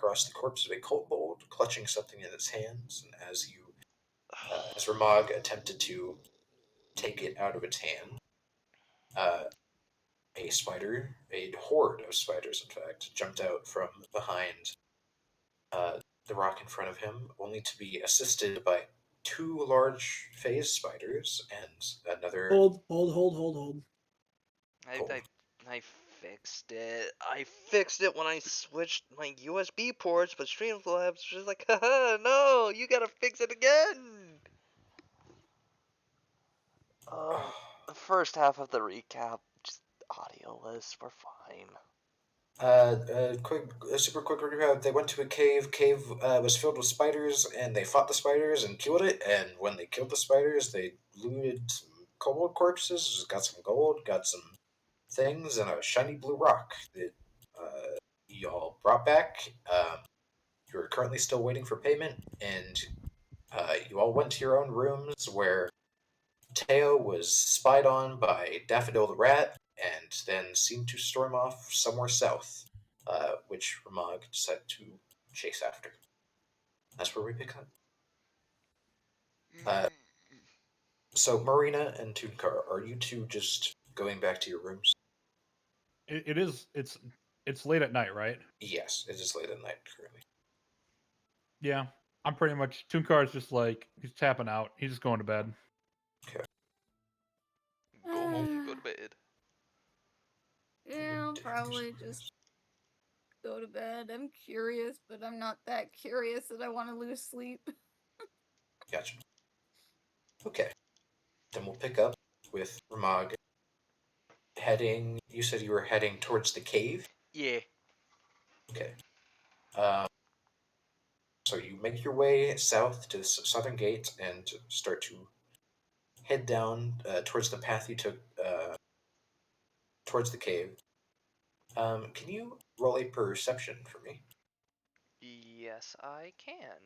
across the corpse of a kobold, clutching something in its hands. And as Ramag attempted to take it out of its hand, a spider, a horde of spiders, in fact, jumped out from behind the rock in front of him, only to be assisted by two large phase spiders and another. Hold. I fixed it. I fixed it when I switched my USB ports, but Streamlabs was just like, haha, no, you gotta fix it again. The first half of the recap, just audioless, we're fine. A super quick recap. They went to a cave. Cave was filled with spiders, and they fought the spiders and killed it. And when they killed the spiders, they looted some kobold corpses, got some gold, got some things, and a shiny blue rock that y'all brought back. You're currently still waiting for payment, and you all went to your own rooms where Teo was spied on by Daffodil the Rat, and then seemed to storm off somewhere south, which Ramag decided to chase after. That's where we pick up. So Marina and Tunkar, are you two just going back to your rooms? It is. It's late at night, right? Yes, it is late at night currently. Yeah, I'm pretty much. Tunkar's just like he's tapping out. He's just going to bed. Okay. Go home, go to bed. Yeah, I'll probably just go to bed. I'm curious, but I'm not that curious that I want to lose sleep. Gotcha. Okay. Then we'll pick up with Ramag heading. You said you were heading towards the cave? Yeah. Okay. So you make your way south to the southern gate and start to head down towards the path you took towards the cave. Can you roll a perception for me? Yes, I can.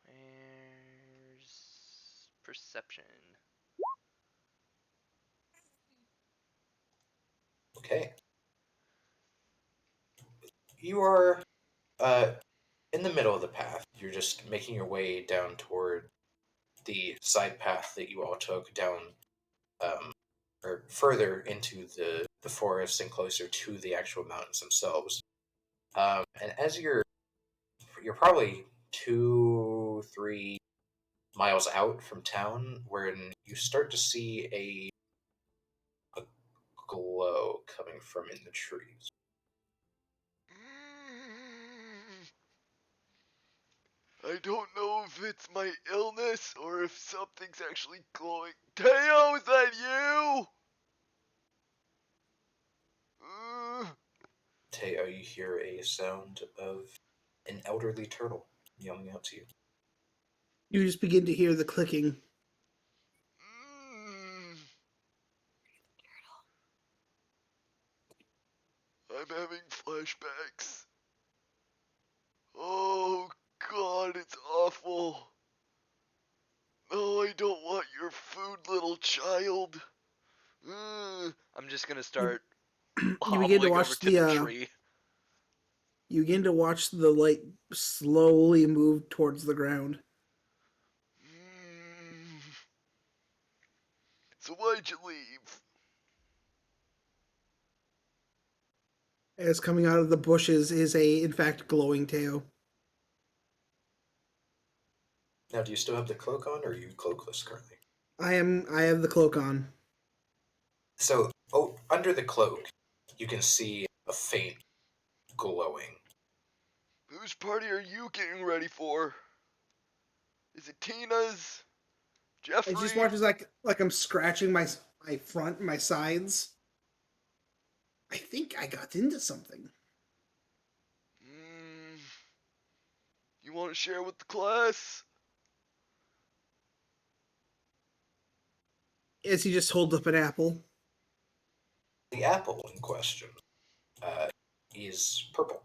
Where's perception? Okay. You are in the middle of the path. You're just making your way down toward the side path that you all took down, or further into the forest and closer to the actual mountains themselves. And as you're probably 2-3 miles out from town, when you start to see a glow coming from in the trees. I don't know if it's my illness or if something's actually glowing. Teo, is that you? Teo, you hear a sound of an elderly turtle yelling out to you. You just begin to hear the clicking. I'm having flashbacks. Oh God, it's awful. No, I don't want your food, little child. I'm just gonna start You begin to hobbling watch over to the tree. You begin to watch the light slowly move towards the ground. So why'd you leave? As coming out of the bushes is in fact, glowing Teo. Now, do you still have the cloak on, or are you cloakless currently? I have the cloak on. So, under the cloak, you can see a faint glowing. Whose party are you getting ready for? Is it Tina's? Jeffrey? It just watches like I'm scratching my front, my sides. I think I got into something. You want to share with the class? As he just holds up an apple. The apple in question is purple.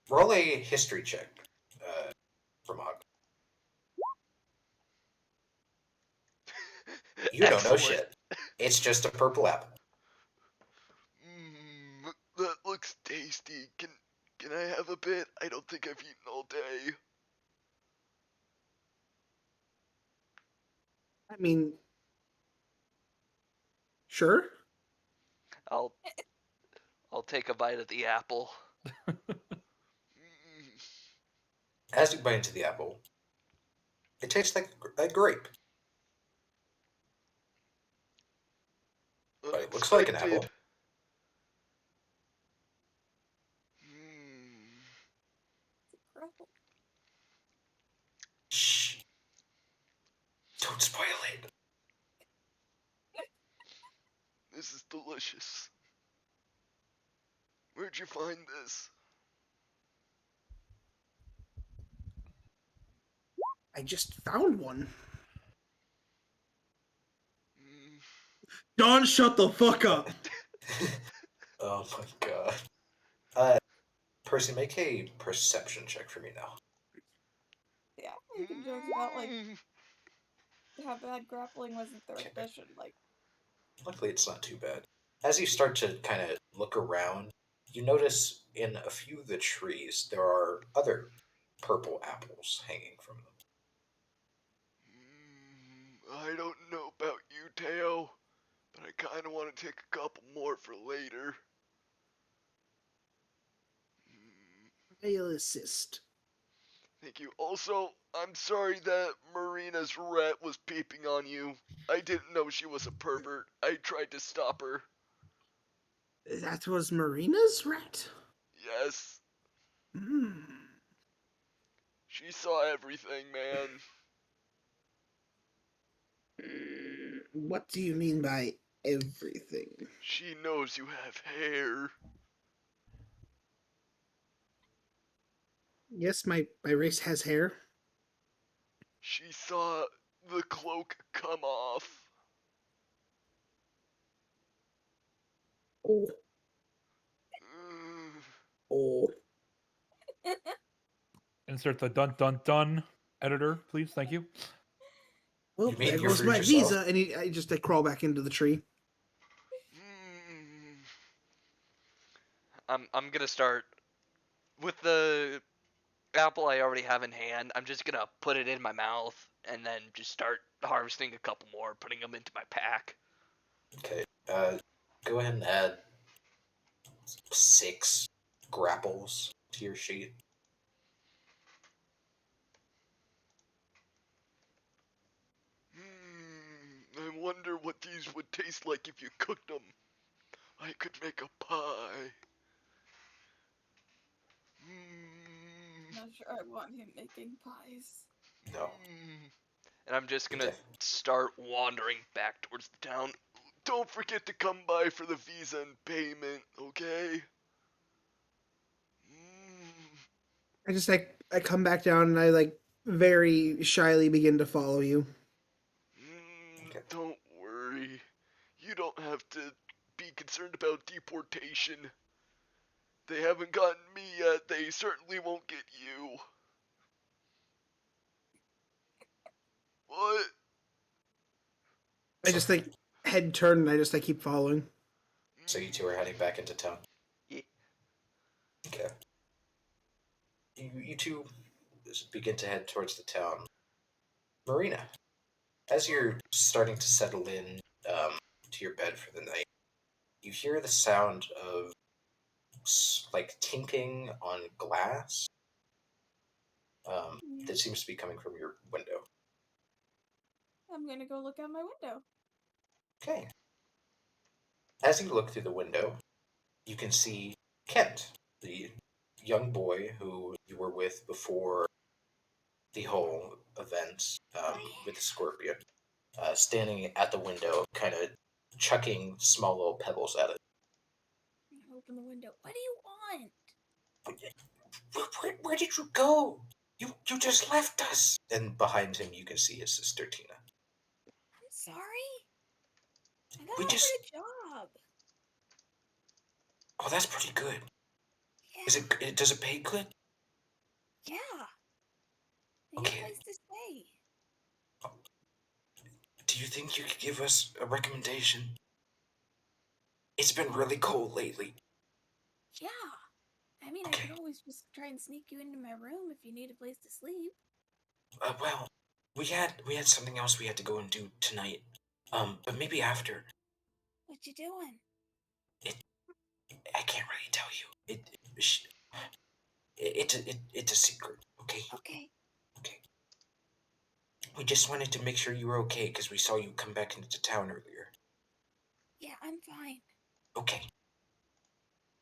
Roll a history check, Ramag. You don't know shit. It's just a purple apple. That looks tasty. tasty. Can I have a bit? I don't think I've eaten all day. I mean, sure. I'll take a bite of the apple. As you bite into the apple, it tastes like a grape, but it looks like an apple. Unexpected. Grapple. Shh! Don't spoil it. This is delicious. Where'd you find this? I just found one. Mm. Don, shut the fuck up. Oh my god. Percy, make a perception check for me now. Yeah, I'm making jokes about like how bad grappling was in third edition. Like, Luckily, it's not too bad. As you start to kind of look around, you notice in a few of the trees there are other purple apples hanging from them. I don't know about you, Teo, but I kind of want to take a couple more for later. I'll assist. Thank you. Also, I'm sorry that Marina's rat was peeping on you. I didn't know she was a pervert. I tried to stop her. That was Marina's rat? Yes, Hmm. she saw everything, man. What do you mean by everything? She knows you have hair. Yes, my race has hair. She saw the cloak come off. Oh. Mm. Oh. Insert the dun dun dun editor, please. Thank you. Well, You mean there you goes freed my yourself? visa, and I crawl back into the tree. I'm gonna start with the apple I already have in hand. I'm just gonna put it in my mouth and then just start harvesting a couple more, putting them into my pack. Okay. Go ahead and add 6 grapples to your sheet. I wonder what these would taste like if you cooked them. I could make a pie. not sure I want him making pies. No. And I'm just gonna Okay. start wandering back towards the town. Don't forget to come by for the visa and payment, okay? I come back down and I very shyly begin to follow you. Okay. Don't worry. You don't have to be concerned about deportation. They haven't gotten me yet. They certainly won't get you. What? I just head turned and I keep following. So you two are heading back into town. Yeah. Okay. You two begin to head towards the town. Marina, as you're starting to settle in to your bed for the night, you hear the sound of like tinking on glass that seems to be coming from your window. I'm gonna go look out my window. Okay. As you look through the window, you can see Kent, the young boy who you were with before the whole event with the scorpion, standing at the window, kind of chucking small little pebbles at it. I open the window. What do you want? Where did you go? You just left us. And behind him, you can see his sister Tina. I'm sorry. I got We offered just- a job. Oh, that's pretty good. Yeah. Does it pay good? Yeah. I Okay. get a place to stay. Do you think you could give us a recommendation? It's been really cold lately. Yeah. I mean, I Okay. could always just try and sneak you into my room if you need a place to sleep. Well, we had something else we had to go and do tonight. But maybe after. What you doing? I can't really tell you. It's a secret. Okay. Okay. Okay. We just wanted to make sure you were okay because we saw you come back into town earlier. Yeah, I'm fine. Okay.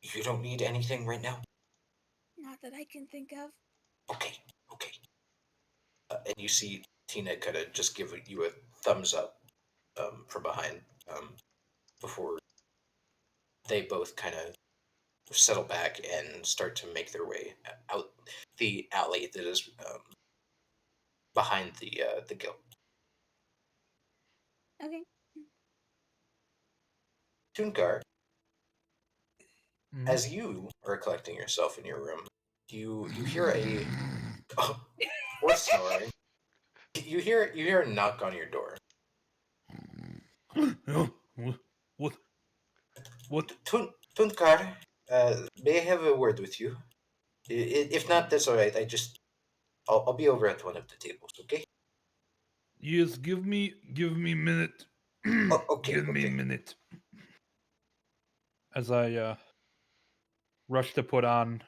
You don't need anything right now? Not that I can think of. Okay. Okay. And you see Tina kind of just give you a thumbs up from behind before they both kind of settle back and start to make their way out the alley that is behind the guild. Okay. Tunkar, Mhm. as you are collecting yourself in your room, you hear a or snoring. You hear a knock on your door. What? What? Tunkar, may I have a word with you? If not, that's all right. I'll be over at one of the tables. Okay. Yes, give me minute. Oh, okay. Give me Okay. minute. As I rush to put on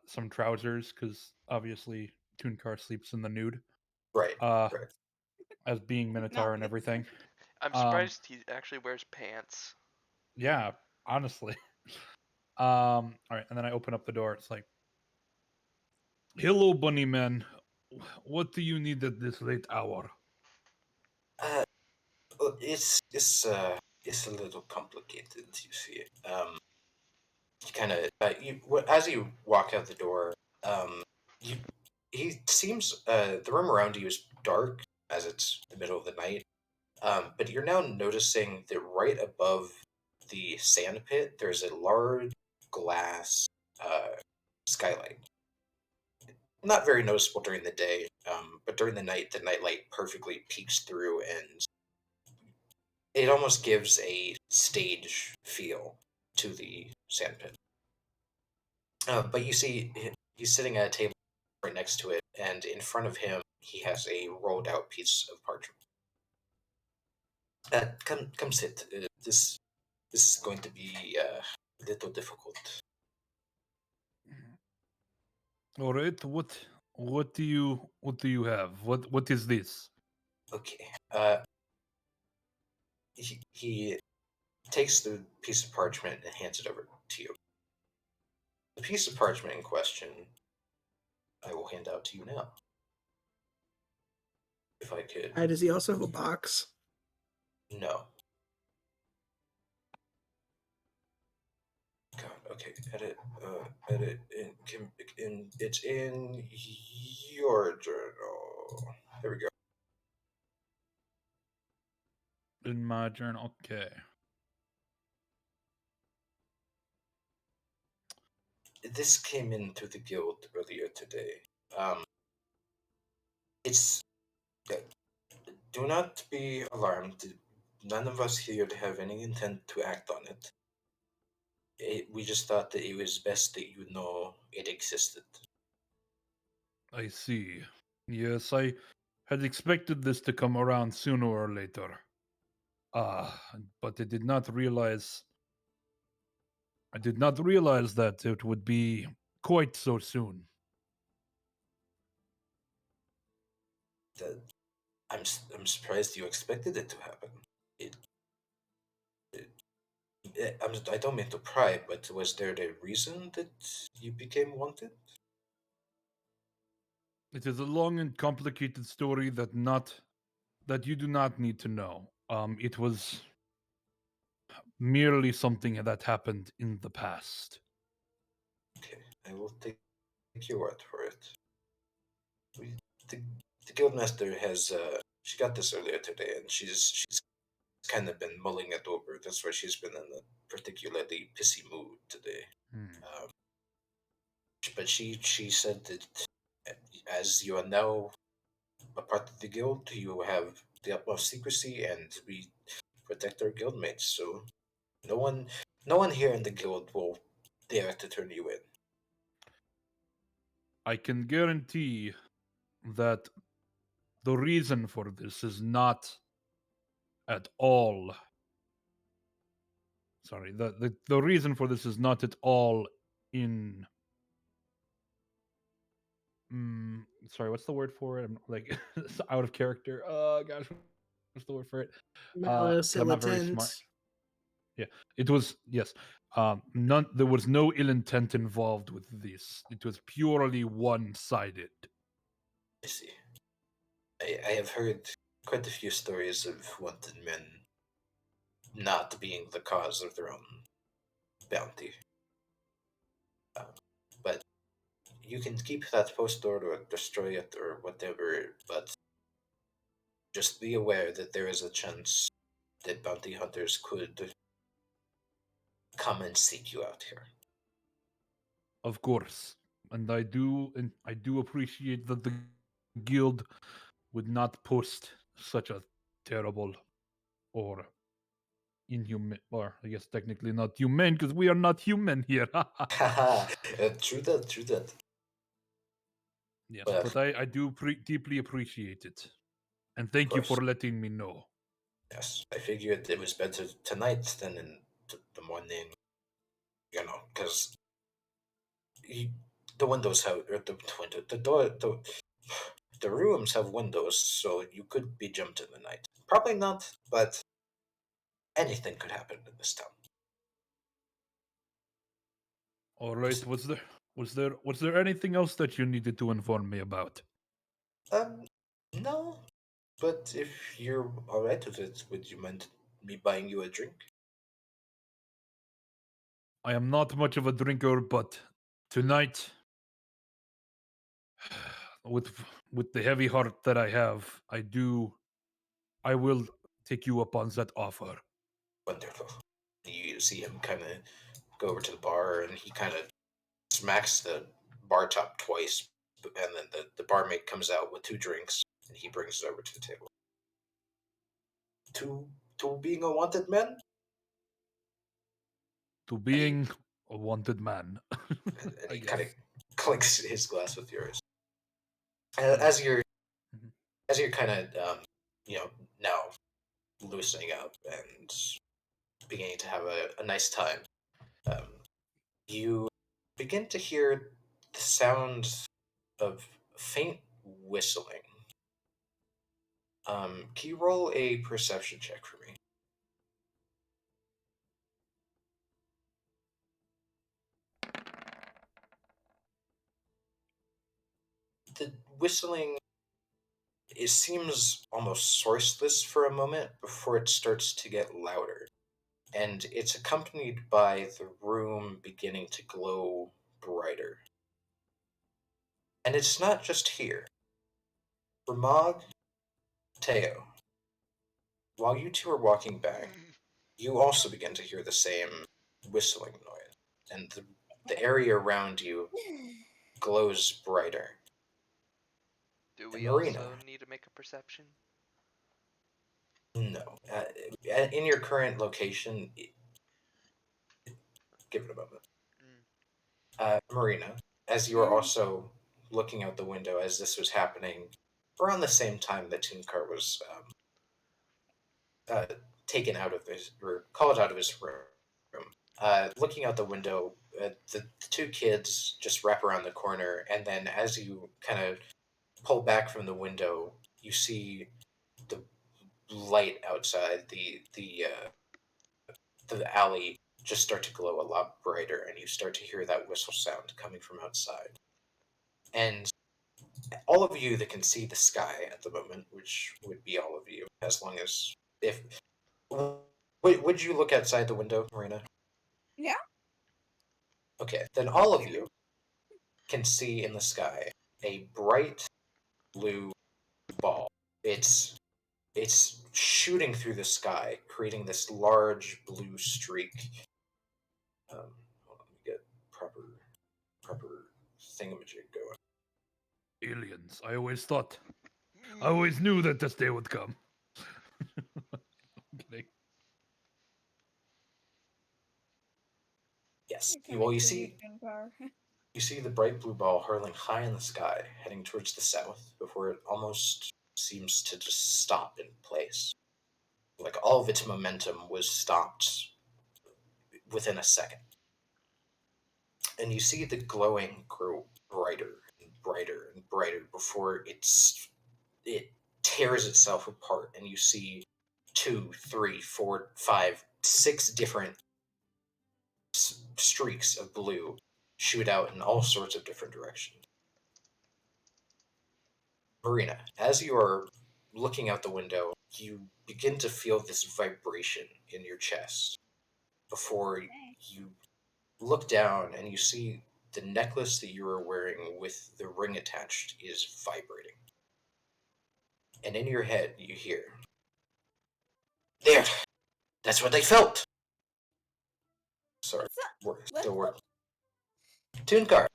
some trousers, because obviously Tunkar sleeps in the nude. Right. Uh, Right. as being Minotaur and everything. I'm Um, surprised he actually wears pants. Yeah, honestly. All right, and then I open up the door. It's like, "Hello, bunny man. What do you need at this late hour?" Uh, it's a little complicated. You see. You kind of as you walk out the door, you he seems the room around you is dark as it's the middle of the night. But you're now noticing that right above the sand pit, there's a large glass skylight. Not very noticeable during the day, but during the night, the nightlight perfectly peeks through, and it almost gives a stage feel to the sand pit. But you see, he's sitting at a table right next to it, and in front of him, he has a rolled out piece of parchment. Come sit. This is going to be a little difficult. All right, what do you have? What is this? Okay. He takes the piece of parchment and hands it over to you. The piece of parchment in question, I will hand out to you now. If I could. Does he also have a box? No. God. Okay. Edit. It's in your journal. There we go. In my journal. Okay. This came into the guild earlier today. Um, it's do not be alarmed. None of us here have any intent to act on it. We just thought that it was best that you know it existed. I see. Yes, I had expected this to come around sooner or later. Ah, but I did not realize that it would be quite so soon. That I'm surprised you expected it to happen. It, I don't mean to pry, but was there a reason that you became wanted? It is a long and complicated story that you do not need to know. It was merely something that happened in the past. Okay, I will take your word for it. We, the, the guildmaster has she got this earlier today, and she's kind of been mulling it over. That's why she's been in a particularly pissy mood today. Hmm. But she said that as you are now a part of the guild, you have the utmost secrecy, and we protect our guildmates. So no one, no one here in the guild will dare to turn you in. I can guarantee that the reason for this is not at all. Sorry, the reason for this is not at all in. Sorry, what's the word for it? I'm like it's out of character. Gosh, what's the word for it? Malice, 'Cause I'm ill not very smart. intent. Yeah, it was yes. None. There was no ill intent involved with this. It was purely one-sided. I see. I have heard quite a few stories of wanted men not being the cause of their own bounty. But you can keep that post door or destroy it or whatever, but just be aware that there is a chance that bounty hunters could come and seek you out here. Of course, and I do appreciate that the guild would not post such a terrible or inhuman, or I guess technically not humane because we are not human here. Haha, true that, true that. Yes, Well, but I do deeply appreciate it, and thank you course. for letting me know. Yes, I figured it was better tonight than in the morning, because the windows have, or the window, the door, the rooms have windows, so you could be jumped in the night. Probably not, but anything could happen in this town. All right, was there anything else that you needed to inform me about? Um, no, but if you're alright with it, would you mind me buying you a drink? I am not much of a drinker, but tonight, with with the heavy heart that I have, I will take you up on that offer. Wonderful. You see him kind of go over to the bar, and he kind of smacks the bar top twice, and then the barmaid comes out with 2 drinks, and he brings it over to the table. To being a wanted man? To And he, being a wanted man, and I he kind of guess. clinks his glass with yours. Yes. Mhm. As you're kind of now loosening up and beginning to have a nice time, um, you begin to hear the sound of faint whistling. Can you roll a perception check for me? The whistling, it seems almost sourceless for a moment before it starts to get louder. And it's accompanied by the room beginning to glow brighter. And it's not just here. Ramag, Teo, while you two are walking back, you also begin to hear the same whistling noise. And the area around you glows brighter. Do And we Marina, also need to make a perception? no. In your current location, give it a moment. Mm. Marina, as you are also looking out the window as this was happening, around the same time that Tinkar was taken out of his, or called out of his room, looking out the window, the 2 kids just wrap around the corner, and then as you kind of pull back from the window, you see the light outside the alley just start to glow a lot brighter, and you start to hear that whistle sound coming from outside. And all of you that can see the sky at the moment, which would be all of you, as long as if would you look outside the window, Marina? Yeah. Okay, then all of you can see in the sky a bright blue ball. It's shooting through the sky, creating this large blue streak. Hold on, let me get proper thingamajig going. Aliens. I always knew that this day would come. I'm kidding. Yes, You're coming you through your see twin power. You see the bright blue ball hurling high in the sky, heading towards the south, before it almost seems to just stop in place. Like all of its momentum was stopped within a second. And you see the glowing grow brighter and brighter and brighter before it tears itself apart, and you see 2, 3, 4, 5, 6 different streaks of blue shoot out in all sorts of different directions. Marina, as you are looking out the window, you begin to feel this vibration in your chest before you look down and you see the necklace that you are wearing with the ring attached is vibrating. And in your head, you hear, "There! That's what they felt!" Sorry, still working. Toonkar,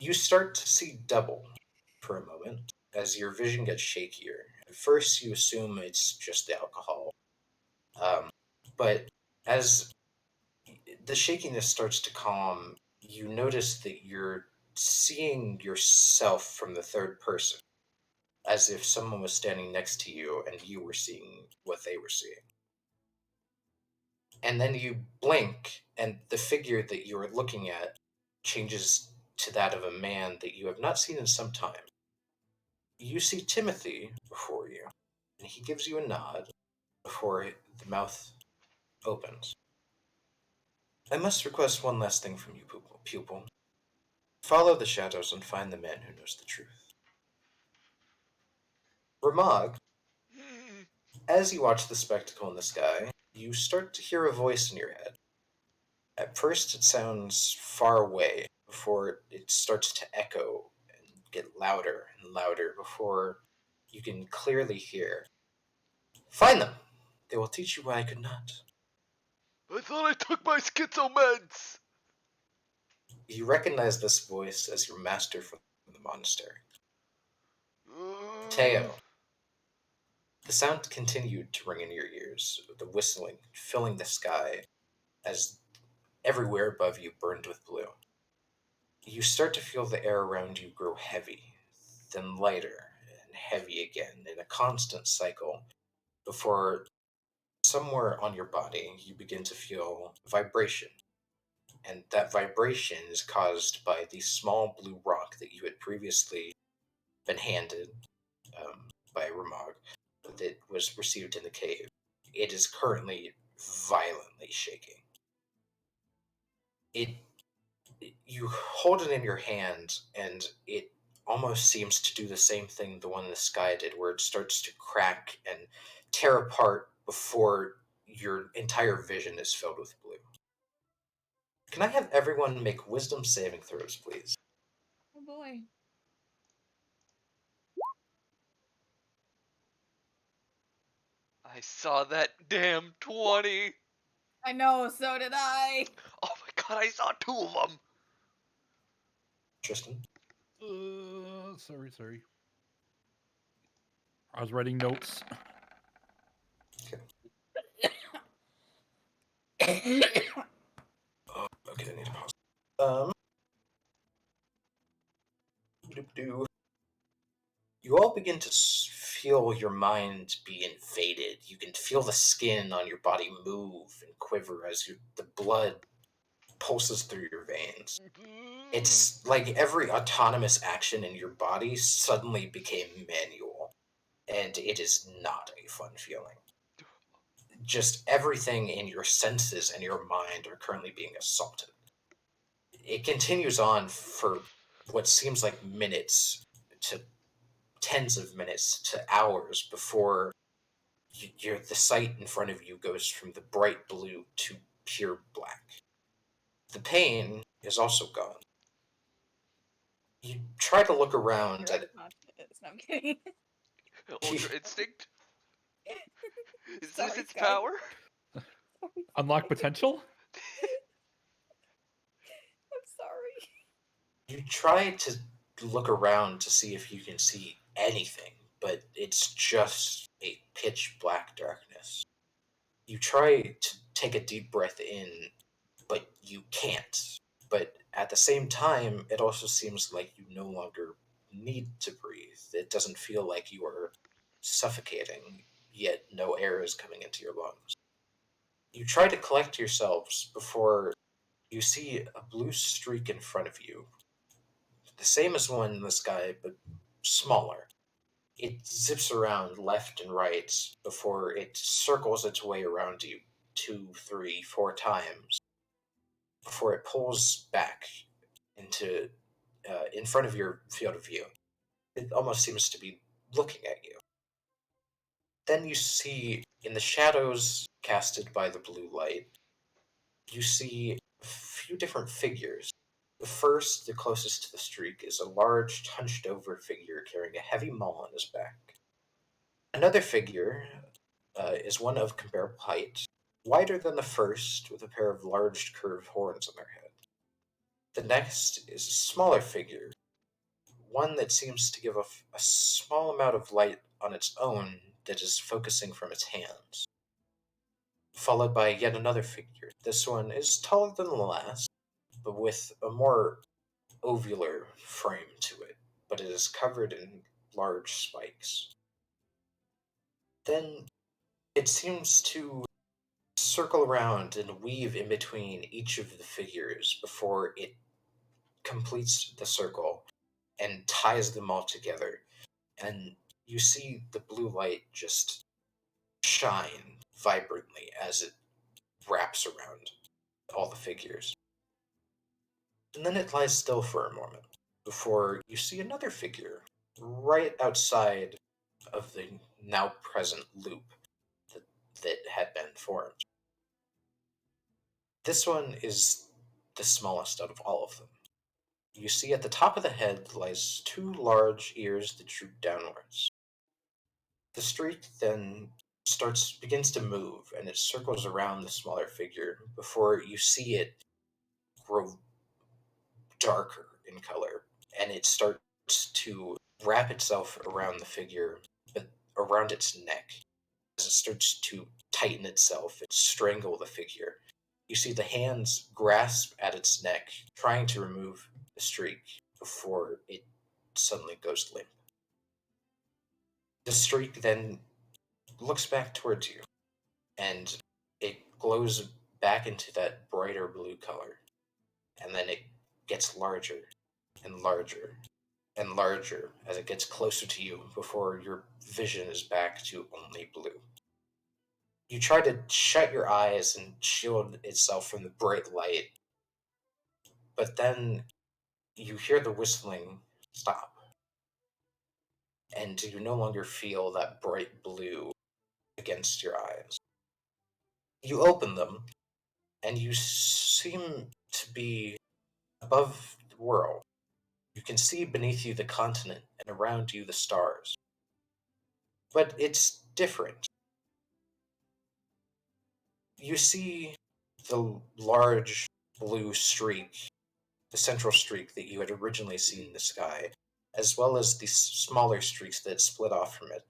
you start to see double for a moment as your vision gets shakier. At first, you assume it's just the alcohol. But as the shakiness starts to calm, you notice that you're seeing yourself from the third person, as if someone was standing next to you and you were seeing what they were seeing. And then you blink, and the figure that you are looking at changes to that of a man that you have not seen in some time. You see Timothy before you, and he gives you a nod before the mouth opens. "I must request one last thing from you, pupil. Follow the shadows and find the man who knows the truth." Ramag, as you watch the spectacle in the sky, you start to hear a voice in your head. At first, it sounds far away before it starts to echo and get louder and louder before you can clearly hear, "Find them! They will teach you what I could not." I thought I took my schizo meds! You recognize this voice as your master from the monastery, Teo. The sound continued to ring in your ears, the whistling filling the sky as everywhere above you burned with blue. You start to feel the air around you grow heavy, then lighter, and heavy again in a constant cycle before somewhere on your body you begin to feel vibration. And that vibration is caused by the small blue rock that you had previously been handed by Ramag that was received in the cave. It is currently violently shaking. It you hold it in your hand, and it almost seems to do the same thing the one in the sky did, where it starts to crack and tear apart before your entire vision is filled with blue. Can I have everyone make wisdom saving throws, please? Oh boy. I saw that damn 20. I know, so did I. Oh my god, I saw 2 of them. Tristan? Sorry. I was writing notes. Oh, okay, I need to pause. You all begin to feel your mind be invaded. You can feel the skin on your body move and quiver as the blood pulses through your veins. It's like every autonomous action in your body suddenly became manual, and it is not a fun feeling. Just everything in your senses and your mind are currently being assaulted. It continues on for what seems like minutes to tens of minutes to hours before the sight in front of you goes from the bright blue to pure black. The pain is also gone. You try to look around at No, I'm kidding. Ultra Instinct? Is Sorry, this its Sky. power? Unlock potential? I'm sorry. You try to look around to see if you can see anything, but it's just a pitch black darkness. You try to take a deep breath in, but you can't. But at at the same time, it also seems like you no longer need to breathe. It doesn't feel like you are suffocating, yet no air is coming into your lungs. You try to collect yourselves before you see a blue streak in front of you, the same as one in the sky, but smaller. It zips around left and right before it circles its way around you 2, 3, 4 times before it pulls back into in front of your field of view. It almost seems to be looking at you. Then you see, in the shadows casted by the blue light, you see a few different figures. The first, the closest to the streak, is a large, hunched over figure carrying a heavy maul on his back. Another figure is one of comparable height, wider than the first, with a pair of large curved horns on their head. The next is a smaller figure, one that seems to give off a small amount of light on its own that is focusing from its hands. Followed by yet another figure. This one is taller than the last, but with a more ovular frame to it, but it is covered in large spikes. Then it seems to circle around and weave in between each of the figures before it completes the circle and ties them all together. And you see the blue light just shine vibrantly as it wraps around all the figures. And then it lies still for a moment before you see another figure right outside of the now present loop that had been formed. This one is the smallest out of all of them. You see at the top of the head lies 2 large ears that droop downwards. The streak then begins to move, and it circles around the smaller figure before you see it grow darker in color, and it starts to wrap itself around the figure, but around its neck. As it starts to tighten itself and strangle the figure, you see the hands grasp at its neck, trying to remove the streak before it suddenly goes limp. The streak then looks back towards you, and it glows back into that brighter blue color, and then it gets larger and larger and larger as it gets closer to you before your vision is back to only blue. You try to shut your eyes and shield itself from the bright light, but then you hear the whistling stop, and you no longer feel that bright blue against your eyes. You open them, and you seem to be above the world. You can see beneath you the continent, and around you the stars. But it's different. You see the large blue streak, the central streak that you had originally seen in the sky, as well as the smaller streaks that split off from it.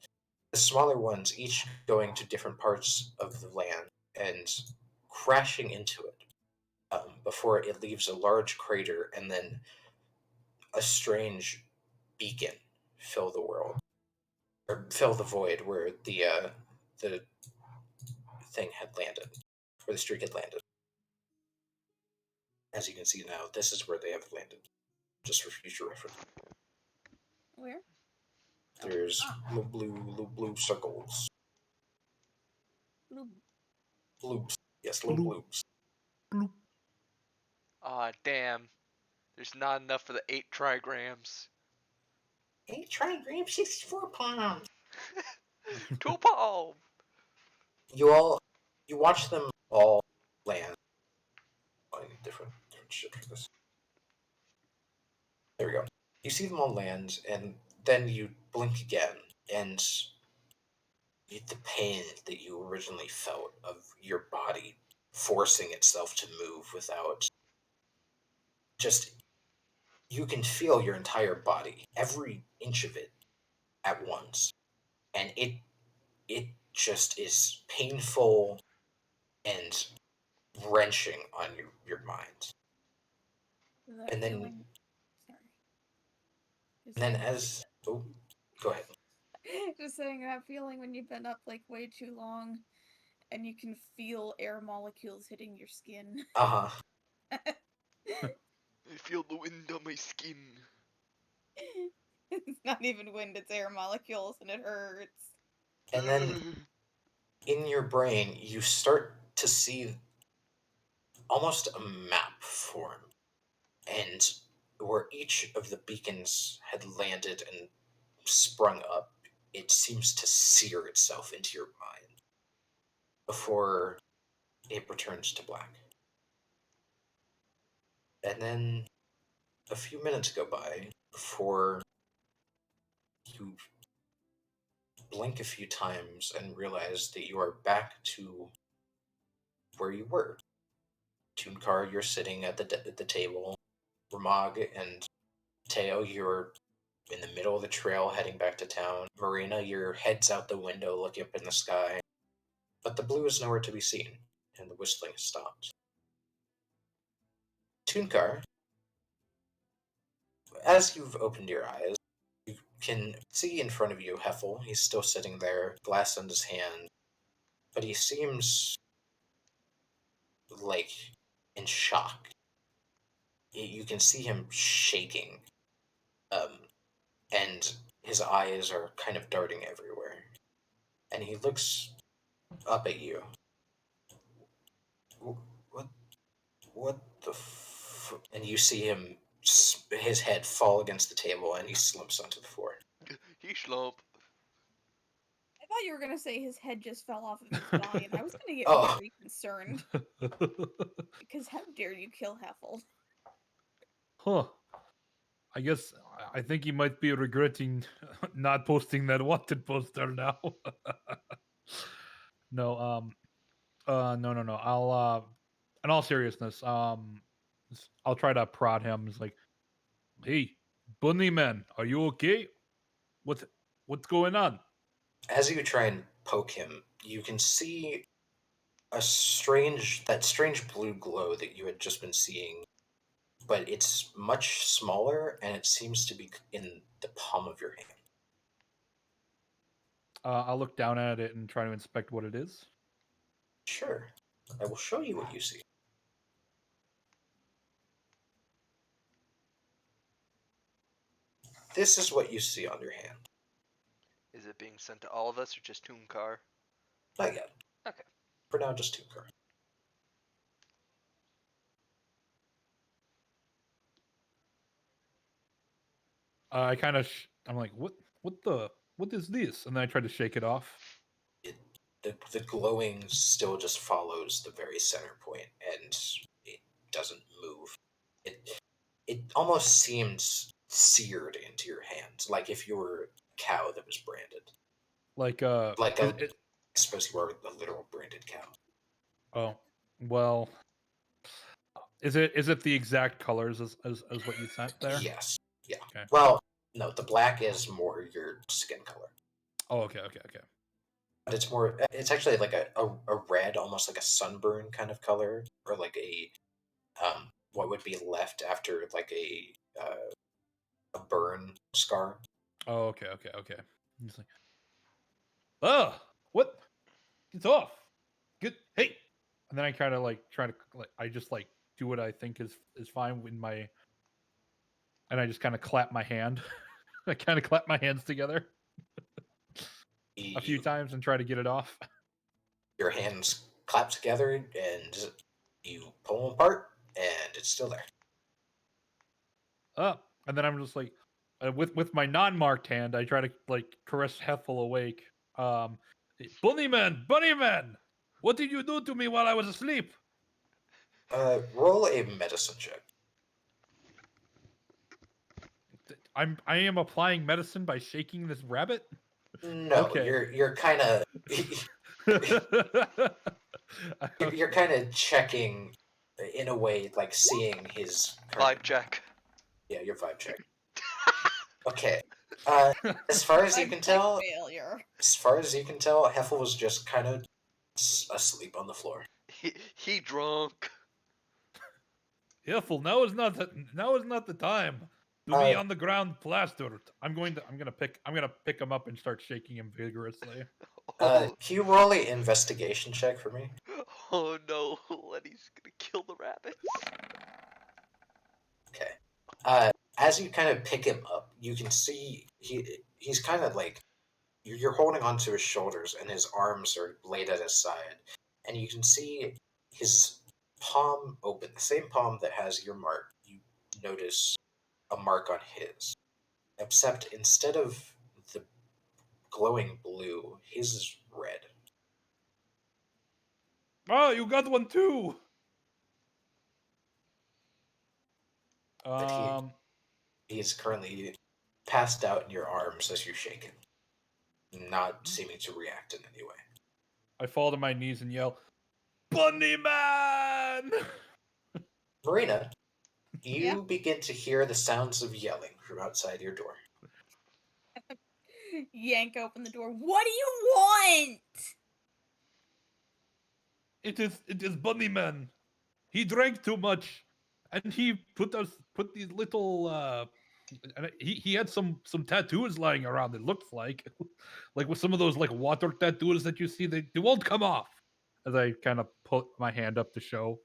The smaller ones each going to different parts of the land and crashing into it before it leaves a large crater and then a strange beacon fill the world, or fill the void where the thing had landed, where the streak had landed. As you can see now, this is where they have landed, just for future reference. Where? There's little blue circles. Blue. Bloops. Yes, little Bloop. bloops. Aw, damn. There's not enough for the 8 trigrams. 8 trigrams, 64 pounds. 2 palm! You watch them all land. Different shit for this. There we go. You see them all land, and then you blink again, and the pain that you originally felt of your body forcing itself to move without just, you can feel your entire body, every inch of it at once, and it just is painful and wrenching on your mind. And then- feeling... Sorry. And then as oh, go ahead. Just saying that feeling when you've been up like way too long, and you can feel air molecules hitting your skin. Uh-huh. I feel the wind on my skin. It's not even wind, it's air molecules, and it hurts. And then in your brain, you start to see almost a map form. And where each of the beacons had landed and sprung up, it seems to sear itself into your mind before it returns to black. And then a few minutes go by before you blink a few times and realize that you are back to where you were. Tunkar, you're sitting at the table. Ramag and Teo, you're in the middle of the trail heading back to town. Marina, your head's out the window looking up in the sky. But the blue is nowhere to be seen, and the whistling has stopped. Tunkar, as you've opened your eyes, you can see in front of you Heffle. He's still sitting there, glass in his hand, but he seems like in shock. You can see him shaking, and his eyes are kind of darting everywhere. And he looks up at you. What? What the? And you see him, his head fall against the table, and he slumps onto the floor. He slump. I thought you were gonna say his head just fell off of his body, and I was gonna get Oh. very concerned. Because how dare you kill Heffle? Huh. I guess I think he might be regretting not posting that wanted poster now. No, no. I'll in all seriousness, I'll try to prod him. It's like, hey, Bunny Man, are you okay? What's going on? As you try and poke him, you can see that strange blue glow that you had just been seeing, but it's much smaller, and it seems to be in the palm of your hand. I'll look down at it and try to inspect what it is. Sure, I will show you what you see. This is what you see on your hand. Is it being sent to all of us or just Tooncar? Not yet. Okay. For now, just 2 cards. I kind of, I'm like, what is this? And then I try to shake it off. The glowing still just follows the very center point, and it doesn't move. It almost seems seared into your hands, like if you were a cow that was branded. Like I suppose you are a literal branded cow. Oh, well, is it the exact colors as what you sent there? Yes. Yeah. Okay. Well, no, the black is more your skin color. Oh, okay. But it's actually like a red, almost like a sunburn kind of color, or like a what would be left after like a burn scar. Oh, okay. He's like, oh, what? It's off. Good. Hey, and then I kind of I just like do what I think is fine in my, and I just kind of clap my hand. I kind of clap my hands together a few times and try to get it off. Your hands clap together and you pull them apart, and it's still there. And then I'm just like, with my non-marked hand, I try to like caress Heffel awake. Bunny man, what did you do to me while I was asleep? Roll a medicine check. I am applying medicine by shaking this rabbit. No, Okay. you're kind of you're kind of checking in a way, like seeing his Vibe check. Yeah, your vibe check. Okay. As far as you can tell, Failure. Heffel was just kind of asleep on the floor. He drunk. Heffle, now is not the time to be on the ground plastered. I'm gonna pick him up and start shaking him vigorously. Oh, Can you roll a investigation check for me? oh no, Lenny's gonna kill the rabbits. Okay. As you kind of pick him up, you can see he's kind of like you're holding onto his shoulders, and his arms are laid at his side, and you can see his palm open, the same palm that has your mark. You notice a mark on his, except instead of the glowing blue, his is red. Oh, you got one too. But he's currently passed out in your arms as you shake him, not seeming to react in any way. I fall to my knees and yell, "Bunny Man!" Marina, you Yeah? begin to hear the sounds of yelling from outside your door. Yank open the door. What do you want? It is Bunny Man. He drank too much, and he put these little and he had some tattoos lying around. It looks like like with some of those like water tattoos that you see, they won't come off. As I kind of put my hand up to show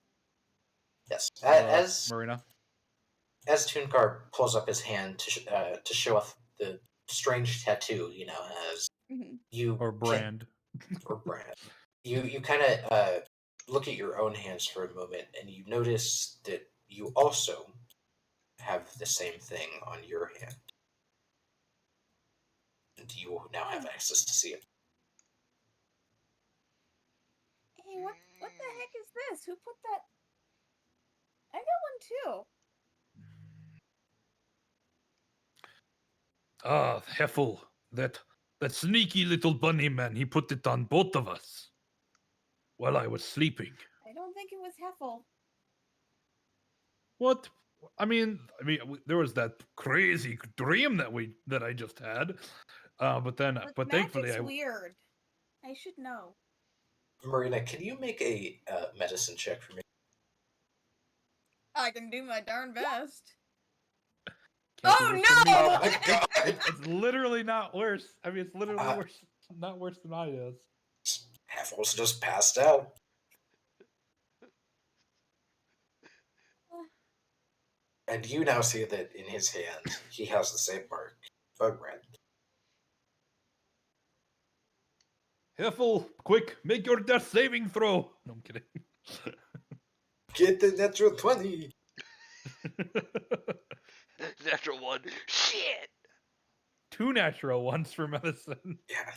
Yes, Marina. as Tunkar pulls up his hand to show off the strange tattoo, as you Or brand. or brand, you kind of look at your own hands for a moment, and you notice that you also have the same thing on your hand, and you now have access to see it. Hey, what the heck is this? Who put that? I got one too. Ah, Heffle, that sneaky little bunny man. He put it on both of us while I was sleeping. I don't think it was Heffle. What? I mean, there was that crazy dream that I just had, but thankfully, Magic's weird. I should know. Marina, can you make a medicine check for me? I can do my darn best. Can't Oh do this for me. no! Oh my god! It's literally not worse. I mean, it's literally worse, not worse than I is. Heffle's just passed out. And you now see that in his hand, he has the same mark, but red. Heffle, quick, make your death saving throw. No, I'm kidding. Get the natural 20! Natural one. Shit! 2 natural ones for medicine. Yeah.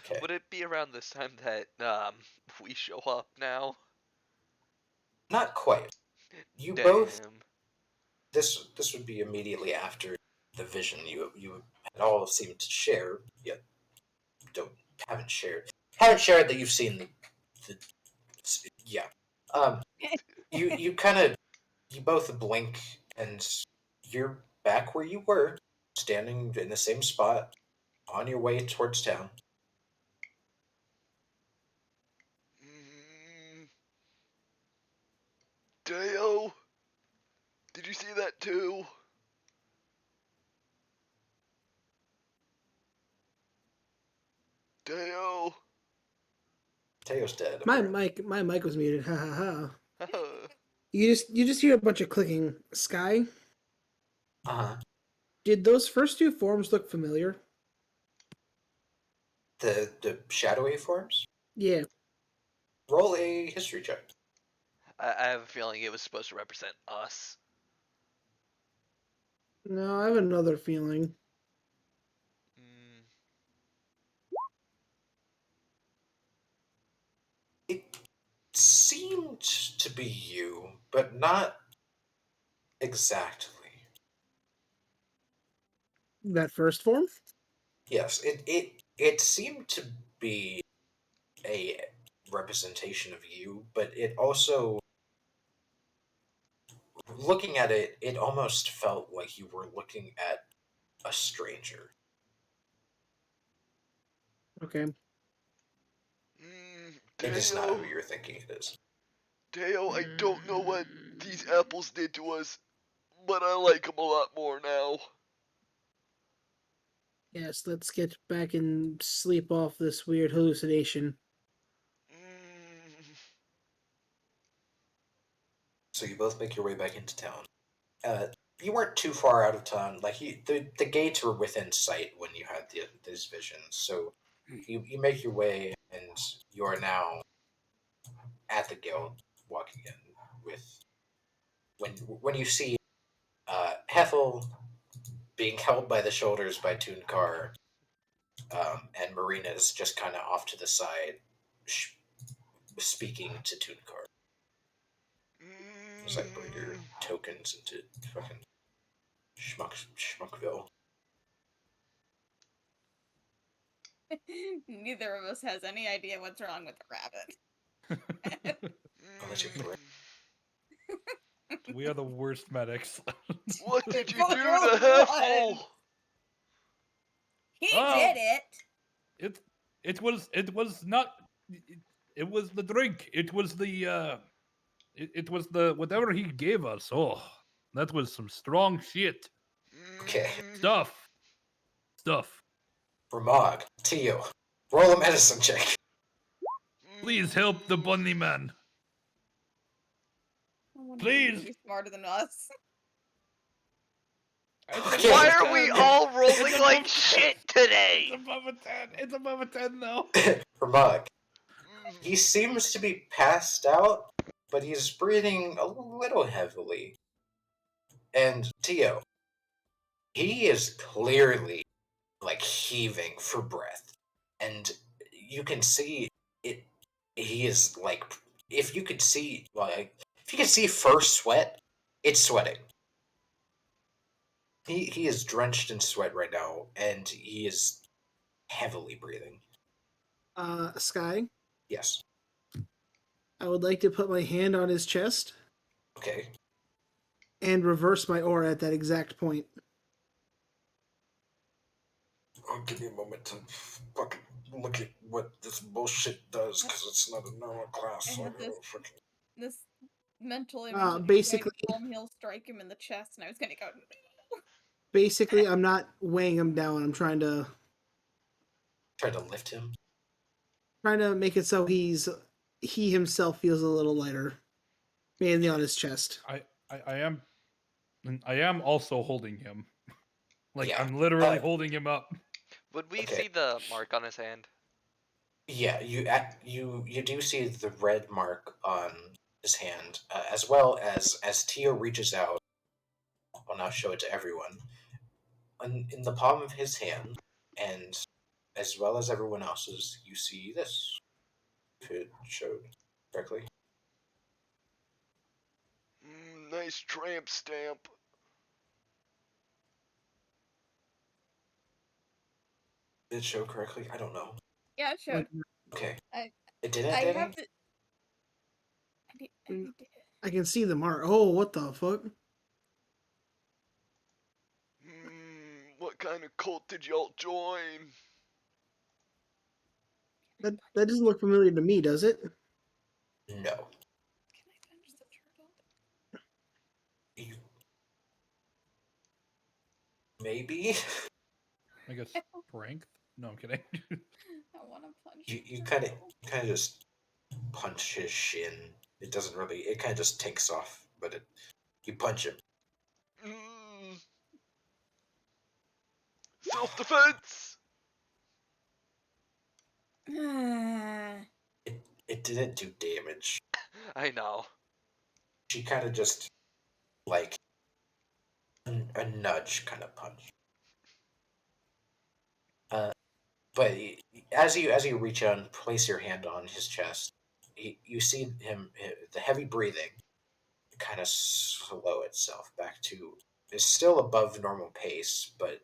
Okay. Would it be around this time that we show up now? Not quite. You Damn. both. This would be immediately after the vision you had all seemed to share, yet haven't shared that you've seen the yeah. You kind of you both blink and you're back where you were, standing in the same spot, on your way towards town. Deo, did you see that too? Deo. Teo's dead. My apparently. mic was muted. Ha ha ha. Uh, You just hear a bunch of clicking. Sky, Uh-huh. did those first two forms look familiar? The shadowy forms? Yeah. Roll a history check. I have a feeling it was supposed to represent us. No, I have another feeling. It seemed to be you, but not exactly. That first form? Yes, it seemed to be a representation of you, but it also, looking at it, it almost felt like you were looking at a stranger. Okay. It is not who you're thinking it is. Deo, I don't know what these apples did to us, but I like them a lot more now. Yes, let's get back and sleep off this weird hallucination. So you both make your way back into town. You weren't too far out of town. Like the gates were within sight when you had these visions. So you make your way, and you are now at the guild, walking in with when you see Heffle being held by the shoulders by Toonkar, and Marina's just kind of off to the side, speaking to Toonkar. It's like bring your tokens into fucking Schmuckville. Neither of us has any idea what's wrong with the rabbit. I'll let you correct. We are the worst medics. What did you Both do rolled to Heffle? one. He Oh. did it. It was not. It was the drink. It was the it was the whatever he gave us. Oh, that was some strong shit. Okay. Stuff. Ramog, Tio, roll a medicine check. Please help the bunny man. I wonder Please. if he's smarter than us. Okay. Why are we all rolling It's like above shit 10. today? It's above a 10. It's above a 10 though. Ramog, he seems to be passed out, but he's breathing a little heavily. And Tio, he is clearly like heaving for breath, and you can see it. He is like, if you could see first sweat, it's sweating. He is drenched in sweat right now, and he is heavily breathing. Sky, Yes. I would like to put my hand on his chest Okay. and reverse my aura at that exact point. Oh, give me a moment to fucking look at what this bullshit does, because it's not a normal class. I So I had gotta this- fucking... This mental image of basically- he'll strike him in the chest, and I was gonna go. Basically, I'm not weighing him down. I'm trying to Try to lift him. make it so he himself feels a little lighter, mainly on his chest. I am also holding him. Like Yeah. I'm literally holding him up. Would we Okay. see the mark on his hand? Yeah, you do see the red mark on his hand, as well as Tio reaches out. I'll now show it to everyone. In the palm of his hand, and as well as everyone else's, you see this. If it showed correctly. Nice tramp stamp. Did it show correctly? I don't know. Yeah, it showed. Okay. I- It didn't, I did have it? to. I need to. I can see the mark. Oh, what the fuck? What kind of cult did y'all join? That doesn't look familiar to me, does it? No. Can I punch the turtle? You... Maybe? I guess strength. No, I'm kidding. I want to punch. You the kind of turtle. just punch his shin. It doesn't really. It kind of just takes off, but you punch him. Self-defense. It didn't do damage. I know. She kind of just like a nudge kind of punch. But as you reach out and place your hand on his chest, you see him, the heavy breathing kind of slow itself back to, it's still above normal pace, but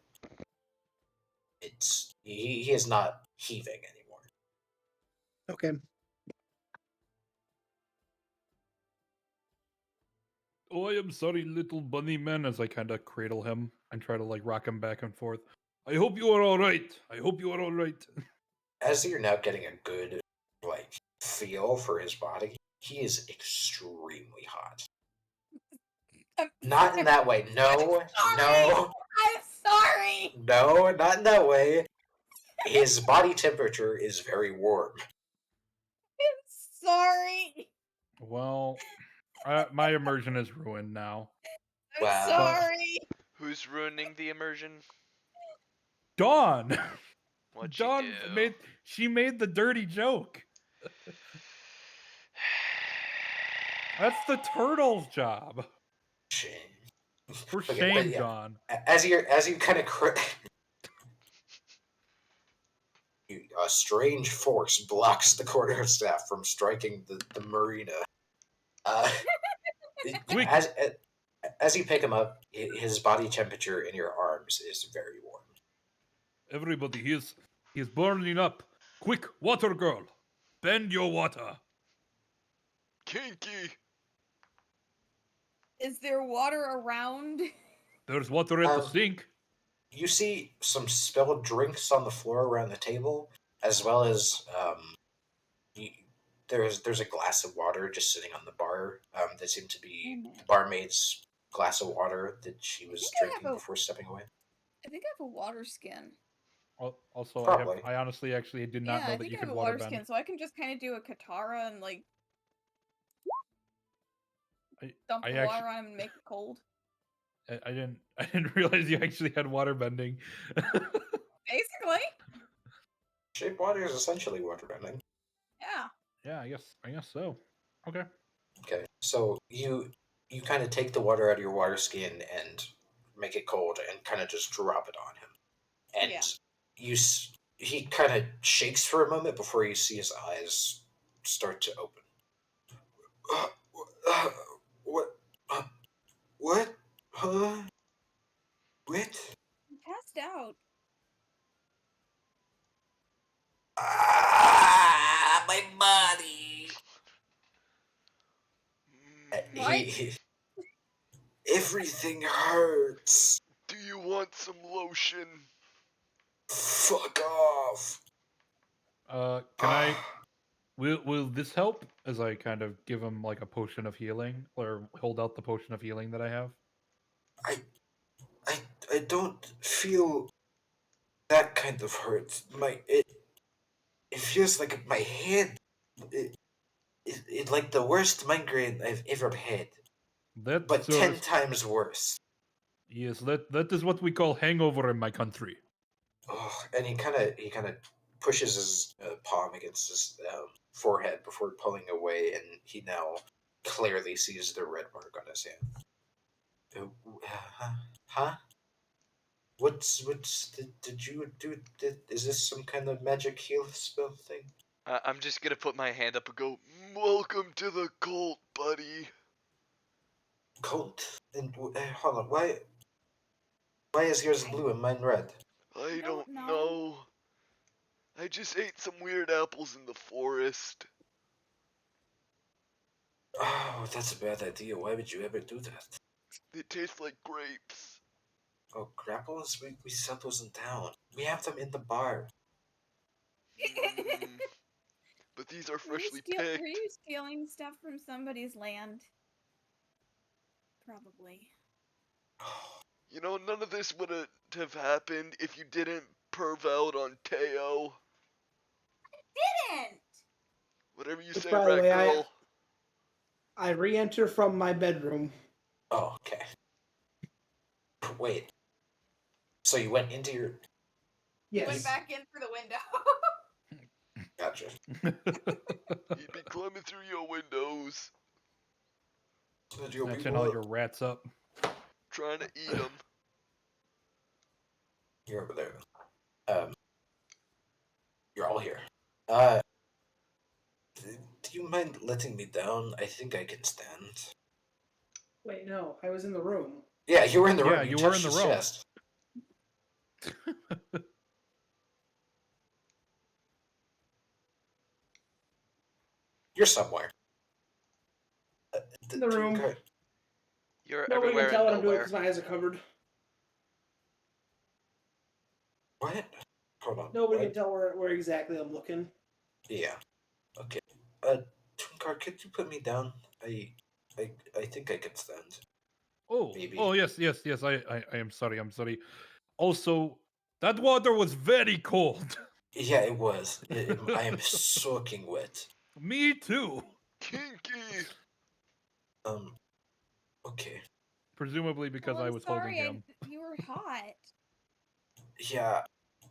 he is not heaving anymore. Okay. Oh, I am sorry, little bunny man, as I kind of cradle him and try to like rock him back and forth. I hope you are all right. I hope you are all right. As you're now getting a good like feel for his body, he is extremely hot. Not in that way. No, no, I'm sorry. no, not in that way. His body temperature is very warm. I'm sorry. Well, my immersion is ruined now. I'm Wow. sorry. Who's ruining the immersion? Dawn. What'd you Dawn do? made the dirty joke. That's the turtle's job. Shame. For Okay, shame, but yeah, Dawn. as you kind of a strange force blocks the quarter staff from striking the marina. Uh, Quick. as you pick him up, his body temperature in your arms is very warm. Everybody, he's burning up. Quick, water girl, bend your water. Kinky. Is there water around? There's water at the sink. You see some spilled drinks on the floor around the table, as well as there's a glass of water just sitting on the bar. That seemed to be the barmaid's glass of water that she was drinking before stepping away. I think I have a water skin. Also, Probably. I honestly actually did not know that you could water bend. Skin, so I can just kind of do a katara and like dump the water on him and make it cold. I didn't realize you actually had water bending. Basically. Shape water is essentially water bending. Yeah. Yeah, I guess so. Okay. Okay, so you kind of take the water out of your water skin and make it cold and kind of just drop it on him, and he kind of shakes for a moment before you see his eyes start to open. What? What? Huh? What? I'm passed out. Ah, my body. Everything hurts. Do you want some lotion? Fuck off. Can I? Will this help? As I kind of give him like a potion of healing, or hold out the potion of healing that I have. I don't feel that kind of hurt. It feels like my head. It like the worst migraine I've ever had. But 10 times worse. Yes, that is what we call hangover in my country. Oh, and he kind of pushes his palm against his forehead before pulling away, and he now clearly sees the red mark on his hand. Huh? Did you do? Is this some kind of magic heal spell thing? I'm just gonna put my hand up and go. Welcome to the cult, buddy. Cult? And hold on, why is yours blue and mine red? I don't know. I just ate some weird apples in the forest. Oh, that's a bad idea. Why would you ever do that? They taste like grapes. Oh, grapples? We sell those in town. We have them in the bar. But these are freshly picked. Were you stealing stuff from somebody's land? Probably. You know, none of this would have happened if you didn't perv out on Teo. I didn't! Whatever you Which, say, by the rat way, girl. I re-enter from my bedroom. Oh, okay. Wait. So you went into your... Yes. Went back in through the window. Gotcha. You'd be climbing through your windows. Snatching all your rats up. Trying to eat them. You're over there. You're all here. Do you mind letting me down? I think I can stand. Wait, no, I was in the room. Yeah, you were in the room. Yeah, you were in the room. Chest. You're somewhere. In the room. You're Nobody everywhere can tell what and I'm doing nowhere. because my eyes are covered. What? Hold on. Nobody can tell where exactly I'm looking. Yeah. Okay. Twinkar, could you put me down? I think I can stand. maybe. oh yes, yes, yes. I am sorry. I'm sorry. Also, that water was very cold. Yeah, it was. I am soaking wet. Me too. Kinky. Um. Okay. Presumably because Well, I I'm was holding sorry. him. You were hot. Yeah,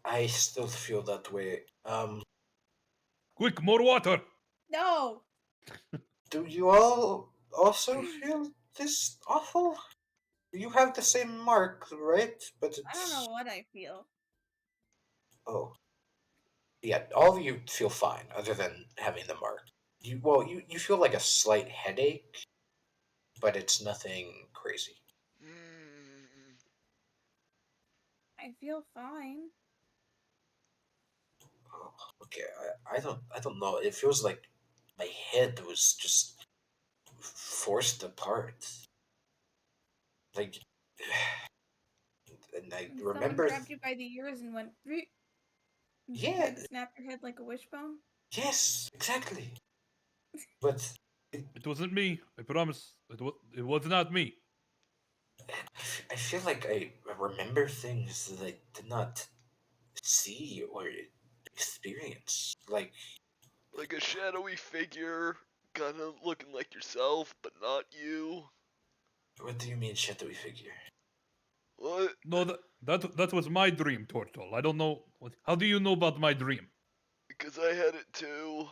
I still feel that way. Quick, more water. No. Do you all also feel this awful? You have the same mark, right? But I don't know it's what I feel. oh yeah, all of you feel fine, other than having the mark. You feel like a slight headache, but it's nothing crazy. Mm. I feel fine. Oh, okay, I don't know. It feels like my head was just forced apart. Like, and I And someone remember, grabbed you by the ears and went, "Vroom," and yeah, tried to snap your head like a wishbone. yes, exactly. But It wasn't me. I promise. It was not me. I feel like I remember things that I did not see or experience. Like, Like a shadowy figure, kind of looking like yourself, but not you. what do you mean, shadowy figure? What? No, that was my dream, Turtle. I don't know. How do you know about my dream? Because I had it too.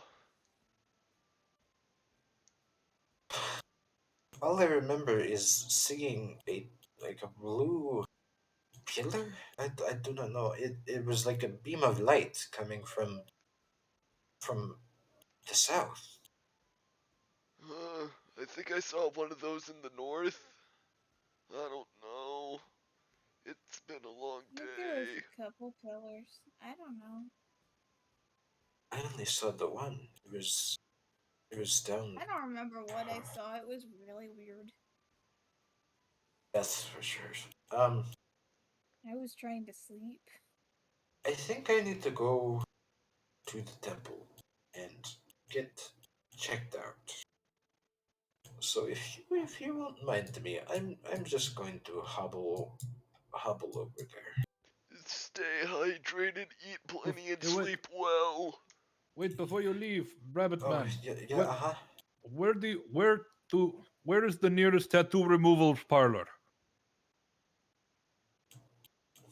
All I remember is seeing a blue pillar. I do not know. It was like a beam of light coming from the south. I think I saw one of those in the north. I don't know. It's been a long I think there was day. a couple pillars. I don't know. I only saw the one. It was down. I don't remember what I saw. It was really weird. That's for sure. I was trying to sleep. I think I need to go to the temple and get checked out. So if you won't mind me, I'm just going to hobble over there. Stay hydrated, eat plenty, and Hey, wait, sleep well. wait before you leave, Rabbit Oh Man. yeah, yeah, What? uh-huh. Where is the nearest tattoo removal parlor?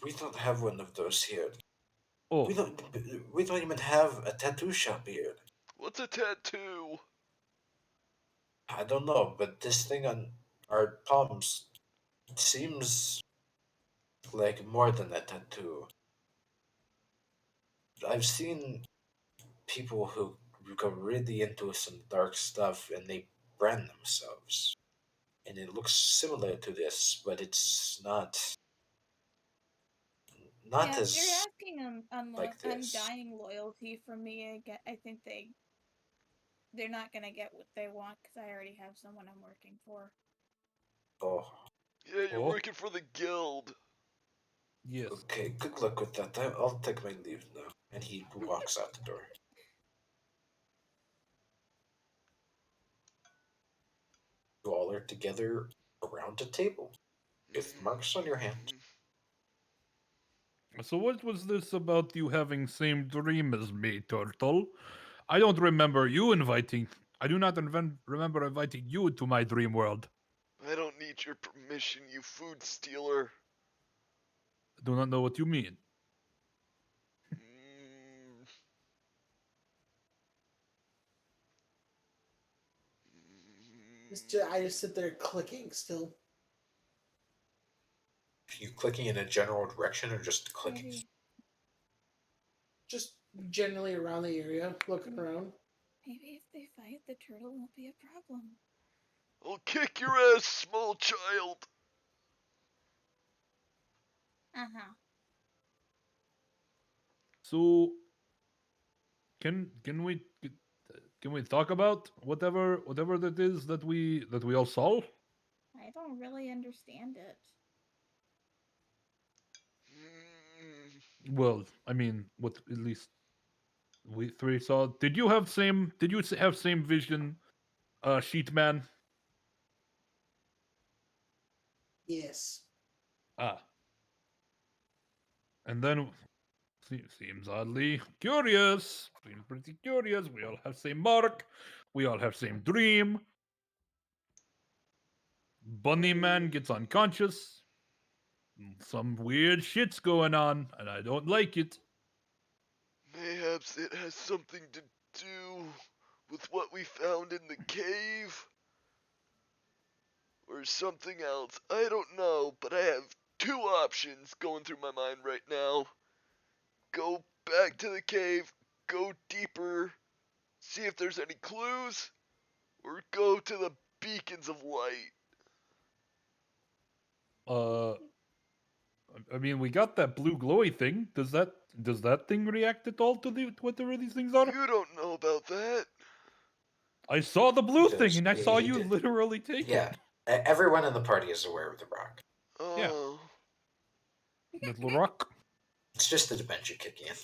We don't have one of those here. We Oh, don't we don't even have a tattoo shop here. What's a tattoo? I don't know, but this thing on our palms seems like more than a tattoo. I've seen people who go really into some dark stuff and they brand themselves. And it looks similar to this, but it's not Yeah, if they're as asking like this. undying loyalty from me, I think they're not gonna get what they want because I already have someone I'm working for. Oh, Yeah, you're oh, working for the guild. yes. okay. Good luck with that. I'll take my leave now. And he walks out the door. You all are together around a table with marks on your hand. Mm. So what was this about you having same dream as me, Turtle? I don't remember you inviting. I do not remember inviting you to my dream world. I don't need your permission, you food stealer. I do not know what you mean. Mm. I just sit there clicking still. You clicking in a general direction or just clicking? Maybe Just generally around the area, looking around. maybe if they fight, the turtle won't be a problem. I'll kick your ass, small child. Uh-huh. So can we can we talk about whatever that is that we all saw? I don't really understand it. Mm. Well, I mean, what at least we three saw. Did you have same? Did you have same vision, Sheet Man? Yes. Ah. And then seems oddly curious. Seems pretty curious. We all have same mark. We all have same dream. Bunny Man gets unconscious. Some weird shit's going on, and I don't like it. Mayhaps it has something to do with what we found in the cave? Or something else. I don't know, but I have two options going through my mind right now. Go back to the cave, go deeper, see if there's any clues, or go to the beacons of light. I mean, we got that blue glowy thing. Does that thing react at all to whatever these things are? You don't know about that. I saw the blue He thing, does. and I He- saw he you did. literally take Yeah. it. Everyone in the party is aware of the rock. Yeah. Oh. Little rock. It's just the dementia kicking in.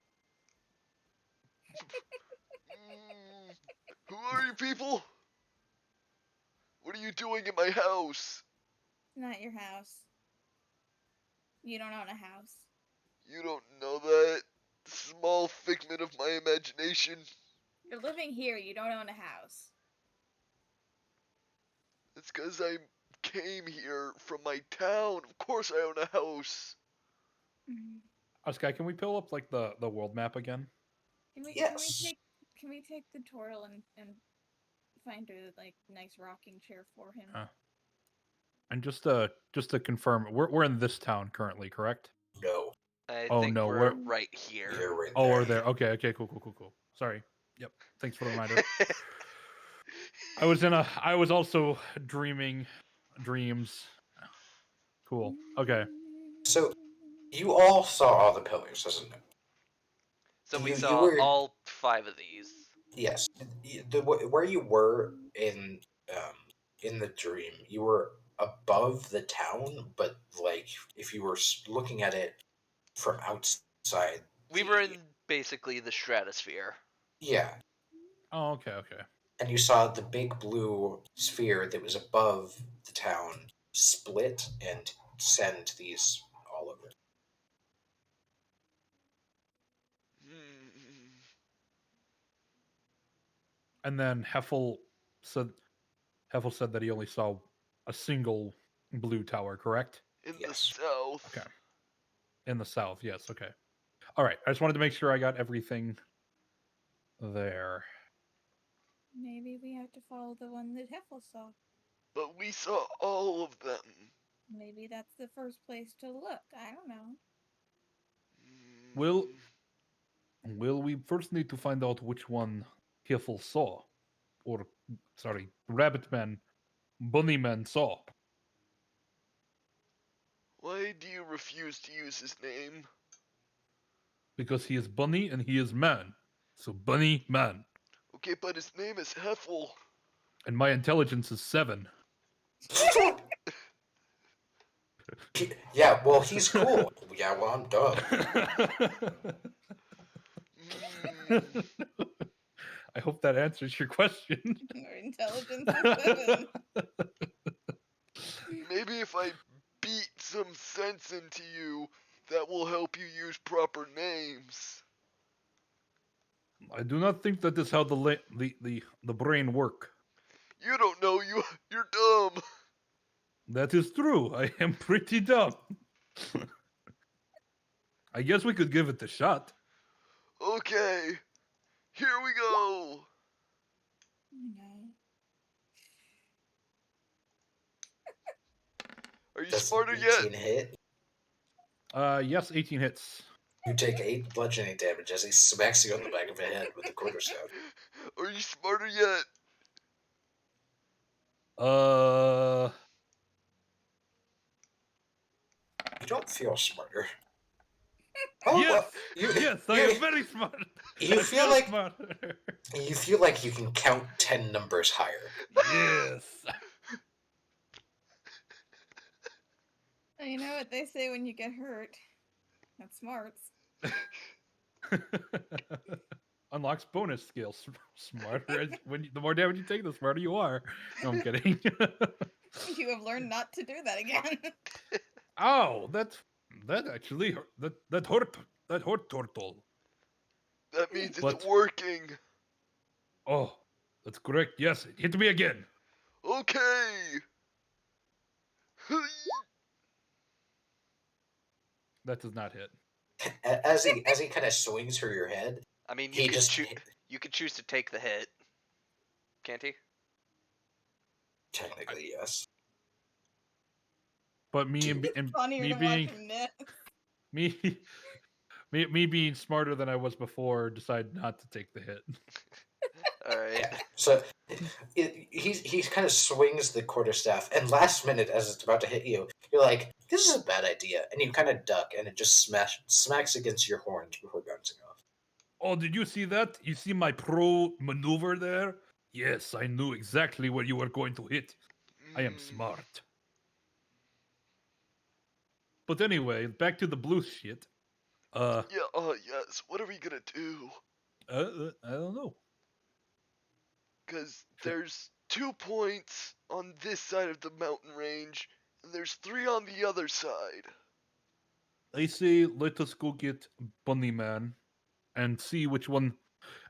Who are you people? What are you doing in my house? Not your house. You don't own a house. You don't know that. Small figment of my imagination. You're living here. You don't own a house. It's because I came here from my town. Of course I own a house. Sky, can we pull up like the world map again? Yes. Can we take the tutorial and find a like nice rocking chair for him? And just to confirm, we're in this town currently, correct? No. I Oh, think no, we're we're- right here. You're right Oh, there. we're there. Okay, cool. Sorry. Yep. Thanks for the reminder. I was also dreaming dreams. Cool. Okay. So, you all saw all the pillars, isn't it? So we You saw were- all 5 of these. Yes. Where you were in the dream, you were above the town, but like if you were looking at it from outside, We were in basically the stratosphere. yeah, Oh, okay. and you saw the big blue sphere that was above the town split and send these all over. And then Heffle said that he only saw a single blue tower, correct? In the Yes. south. Okay. In the south, yes. Okay. All right. I just wanted to make sure I got everything there. Maybe we have to follow the one that Heffle saw. But we saw all of them. Maybe that's the first place to look. I don't know. Will we first need to find out which one Heffle saw, or sorry, Rabbit Man, Bunny Man saw? Why do you refuse to use his name? Because he is bunny and he is man. So Bunny Man. Okay, but his name is Heffle. And my intelligence is 7. Yeah, well, he's cool. Yeah, well, I'm dumb. I hope that answers your question. Our intelligence is 7. Maybe if I beat some sense into you, that will help you use proper names. I do not think that is how the brain work. You don't know, you're dumb. That is true. I am pretty dumb. I guess we could give it a shot. Okay, here we go. No. Are you Does smarter 18 yet? hit? Yes, 18 hits. You take 8 bludgeoning damage as he smacks you on the back of the head with the quarterstaff. Are you smarter yet? You don't feel smarter. Yes, well, yes, I am very smart. You I feel like smarter. you feel like you can count 10 numbers higher. Yes. You know what they say when you get hurt? That's smarts. Unlocks bonus skills. Smarter. The more damage you take, the smarter you are. No, I'm kidding. You have learned not to do that again. Ow, that actually hurt. That hurt turtle. That means it's But- working. Oh, that's correct. Yes, hit me again. Okay. That does not hit. As he kind of swings for your head, I mean, he just you could choose to take the hit, can't he? technically yes. But me Do and Funnier me to being watch him knit. me being smarter than I was before, decided not to take the hit. All right. Yeah. So he kind of swings the quarterstaff, and last minute, as it's about to hit you, you're like, "This is a bad idea," and you kind of duck, and it just smacks against your horns before bouncing off. Oh, did you see that? You see my pro maneuver there? Yes, I knew exactly where you were going to hit. I am smart. But anyway, back to the blue shit. Yes. What are we gonna do? I don't know. Because there's 2 points on this side of the mountain range, and there's 3 on the other side. I say let us go get Bunny Man and see which one,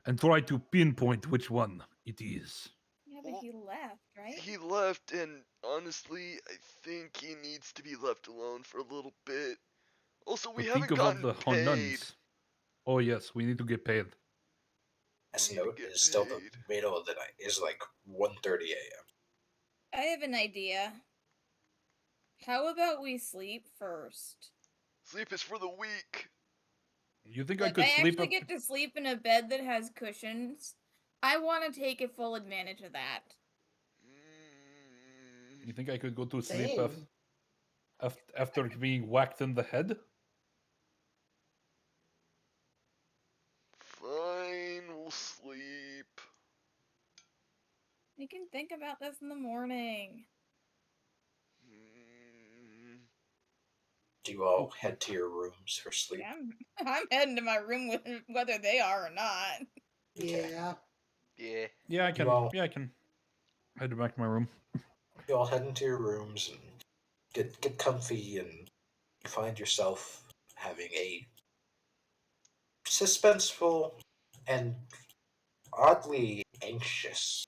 and try to pinpoint which one it is. Yeah, but he left, right? He left, and honestly, I think he needs to be left alone for a little bit. Also, we But think haven't of all gotten the paid. nuns. Oh yes, we need to get paid. As We need to note, get it's still the paid. middle of the night. It's like 1:30 a.m. I have an idea. How about we sleep first? Sleep is for the weak. You think I Like, could I sleep actually up? get to sleep in a bed that has cushions. I want to take full advantage of that. You think I could go to sleep Same. after being whacked in the head? Fine, we'll sleep. We can think about this in the morning. Do you all head to your rooms for sleep? Yeah, I'm heading to my room whether they are or not. Okay. Yeah. Yeah. Yeah, I can. all- Yeah, I can. Head back to my room. You all head into your rooms and get comfy, and you find yourself having a suspenseful and oddly anxious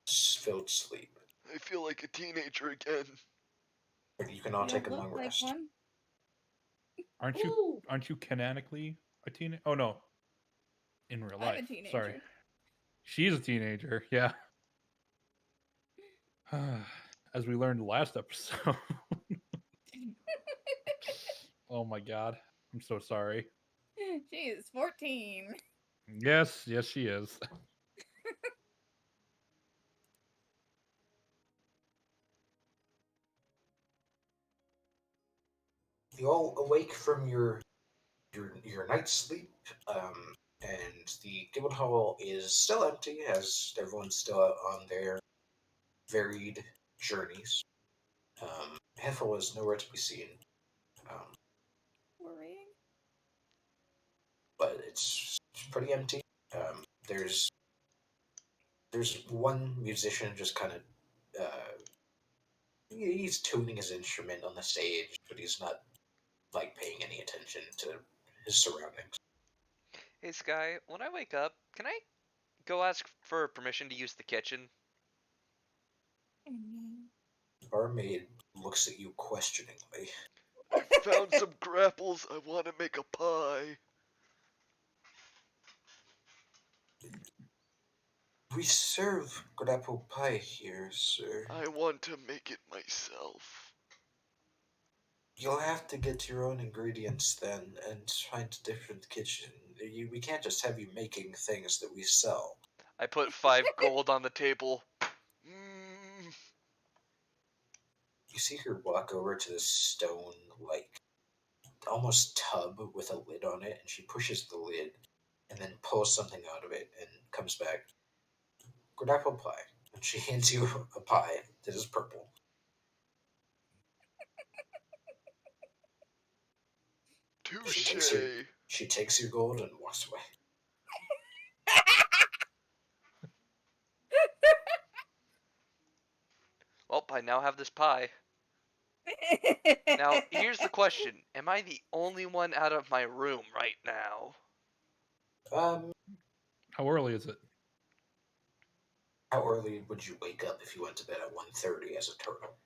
filled sleep. I feel like a teenager again. You can all You take a don't long look like rest. one. Aren't you canonically a teen? Oh no, in real life. I'm a teenager. Sorry, she's a teenager. Yeah. As we learned last episode. Oh my god, I'm so sorry. She is 14. Yes, she is. You all awake from your night's sleep, and the guild hall is still empty as everyone's still out on their varied journeys. Heffle is nowhere to be seen, Worrying. but it's pretty empty. Um, there's one musician just kind of he's tuning his instrument on the stage, but he's not like paying any attention to his surroundings. Hey Sky, when I wake up, can I go ask for permission to use the kitchen? The barmaid looks at you questioningly. I found some grapples. I want to make a pie. We serve grapple pie here, sir. I want to make it myself. You'll have to get your own ingredients then and find a different kitchen. We can't just have you making things that we sell. I put 5 gold on the table. You see her walk over to this stone, like, almost tub with a lid on it, and she pushes the lid and then pulls something out of it and comes back. Good apple pie. And she hands you a pie that is purple. Touche. She takes your gold and walks away. Well, I now have this pie. Now, here's the question. Am I the only one out of my room right now? How early is it? How early would you wake up if you went to bed at 1:30 as a turtle?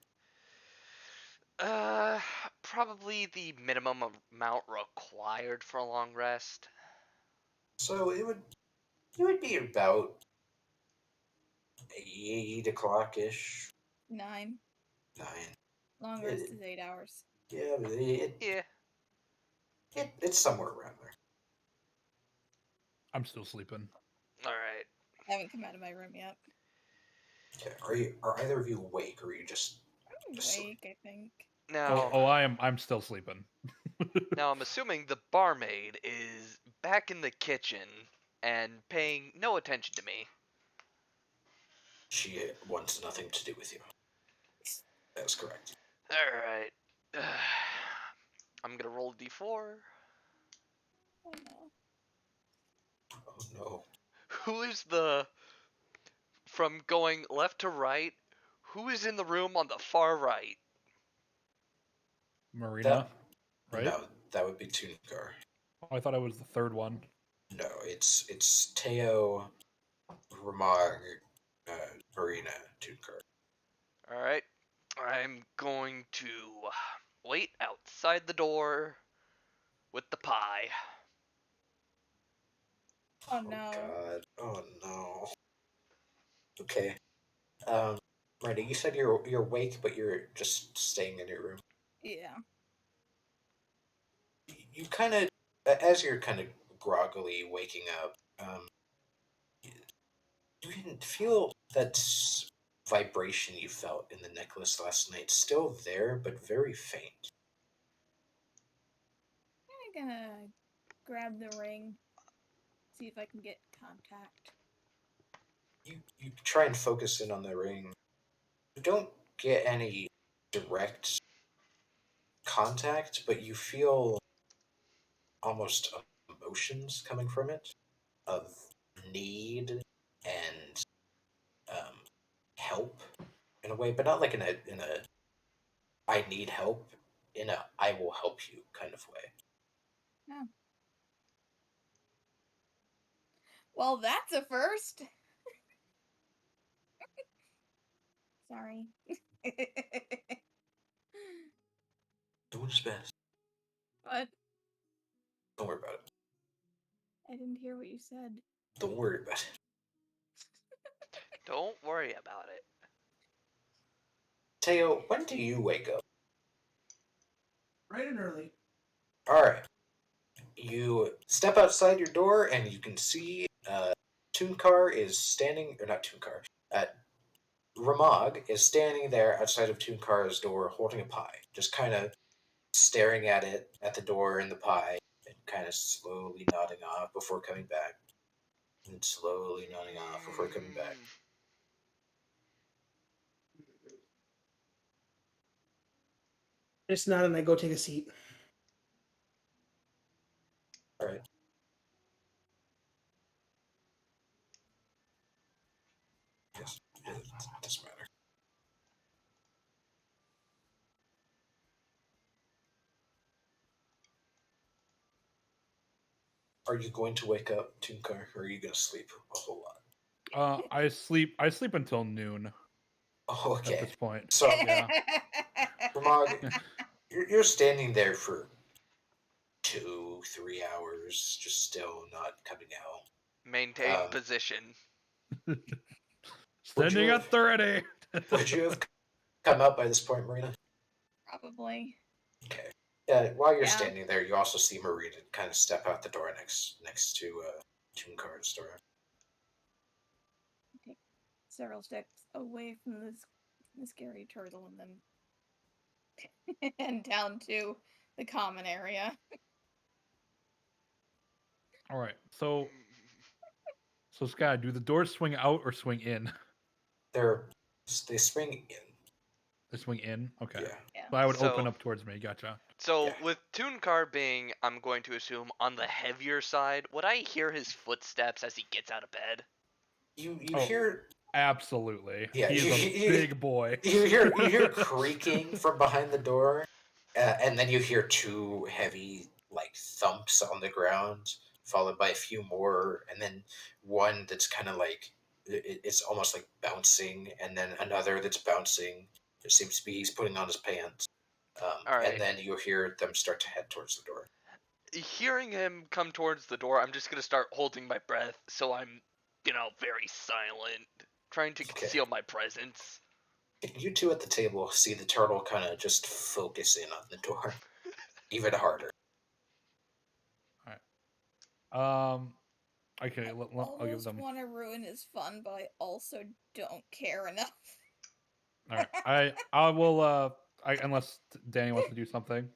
Probably the minimum amount required for a long rest. So it would be about 8 o'clock ish. 9. 9. Long rest is 8 hours. Yeah, but Yeah. it's somewhere around there. I'm still sleeping. All right. I haven't come out of my room yet. Okay. Are either of you awake, or are you just I'm awake, I think. Now, I'm still sleeping. now I'm assuming the barmaid is back in the kitchen and paying no attention to me. She wants nothing to do with you. That's correct. All right. I'm gonna roll a d4. Oh no. Oh no. Who is from going left to right? Who is in the room on the far right? Marina, right? No, that would be Tunkar. Oh, I thought I was the third one. No, it's Teo, Ramag, Marina, Tunkar. All right. I'm going to wait outside the door with the pie. Oh no. God. Oh no. Okay. Marina, you said you're awake, but you're just staying in your room. Yeah. You kind of, as you're kind of groggily waking up, you can feel that vibration you felt in the necklace last night still there, but very faint. I'm gonna grab the ring, see if I can get contact. You try and focus in on the ring. You don't get any direct contact, but you feel almost emotions coming from it of need and um, help in a way, but not like in a I need help, in a I will help you kind of way. Oh. Well, that's a first. Sorry. Doing his best. What? Don't worry about it. I didn't hear what you said. Don't worry about it. Don't worry about it. Teo, when do you wake up? Bright and early. All right. You step outside your door and you can see Tunkar is standing, or not Tunkar, Ramag is standing there outside of Tunkar's door holding a pie, just kind of staring at it, at the door and the pie, and kind of slowly nodding off before coming back. And slowly nodding off before coming back. I just nod and I go take a seat. All right. Yes, it doesn't matter. Are you going to wake up, Tunkar, or are you going to sleep a whole lot? I sleep until noon Oh, at okay. this point. So, Yeah. Ramag, you're standing there for 2-3 hours, just still not coming out. Maintain position. Standing at 30. Would you have come out by this point, Marina? Probably. Okay. Yeah. While you're Yeah. standing there, you also see Marina kind of step out the door next to Tunkar's door. Take several steps away from the scary turtle and then and down to the common area. All right. So Sky, do the doors swing out or swing in? They swing in. They swing in. Okay. Yeah. So I would So- open up towards me. Gotcha. So, Yeah. with Tunkar being, I'm going to assume, on the heavier side, would I hear his footsteps as he gets out of bed? You Oh. hear Absolutely. Yeah, He's a big boy. You hear creaking from behind the door, and then you hear two heavy like thumps on the ground, followed by a few more, and then one that's kind of like it's almost like bouncing, and then another that's bouncing. It seems to be he's putting on his pants, All right. and then you hear them start to head towards the door. Hearing him come towards the door, I'm just gonna start holding my breath, so I'm, very silent, trying to conceal my presence. You two at the table see the turtle kind of just focus in on the door, even harder. Okay, I'll give Almost them. want to ruin his fun, but I also don't care enough. All right, I will. Unless Danny wants to do something.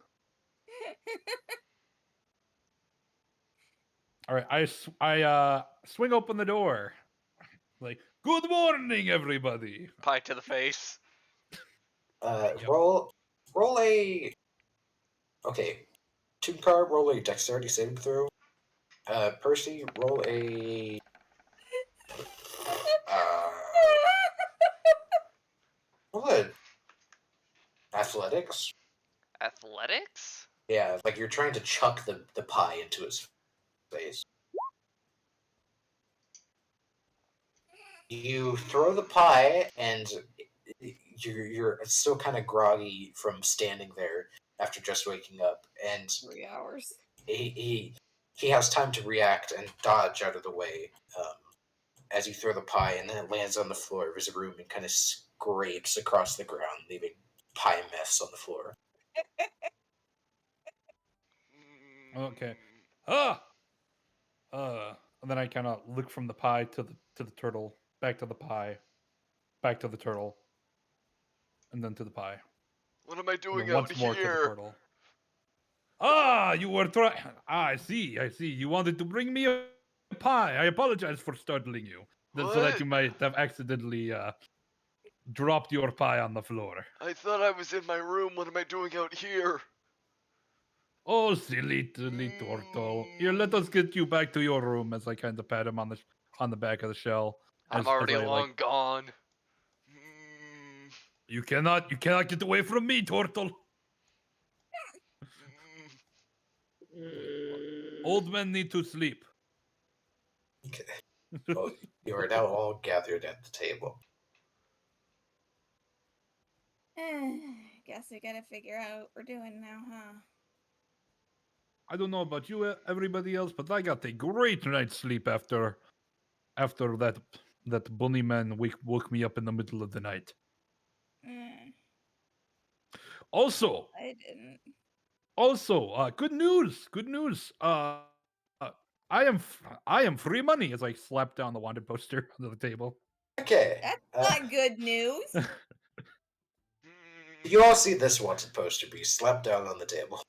All right, I swing open the door, like, good morning, everybody. Pie to the face. Yep. Roll a okay. Tooncar, roll a dexterity saving throw. Percy, roll a uh, roll a athletics. Athletics? Yeah, like you're trying to chuck the pie into his face. You throw the pie, and you're still kind of groggy from standing there after just waking up, and 3 hours. he has time to react and dodge out of the way as you throw the pie, and then it lands on the floor of his room and kind of scrapes across the ground, leaving pie mess on the floor. Okay. And then I kind of look from the pie to the turtle, back to the pie, back to the turtle, and then to the pie. What am I And doing then out once more to the here? turtle. You were trying. I see. You wanted to bring me a pie. I apologize for startling you. So that What? you might have accidentally dropped your pie on the floor. I thought I was in my room. What am I doing out here? Oh, silly turtle. Here, let us get you back to your room. As I kind of pat him on the back of the shell. I'm already I, long gone. You cannot get away from me, turtle. Old men need to sleep. Okay. Well, you are now all gathered at the table. Guess we gotta figure out what we're doing now, huh? I don't know about you, everybody else, but I got a great night's sleep after that bunny man woke me up in the middle of the night. Also, I didn't. good news. I am free money as I slap down the wanted poster onto the table. Okay. That's not good news. You all see this wanted poster be slapped down on the table.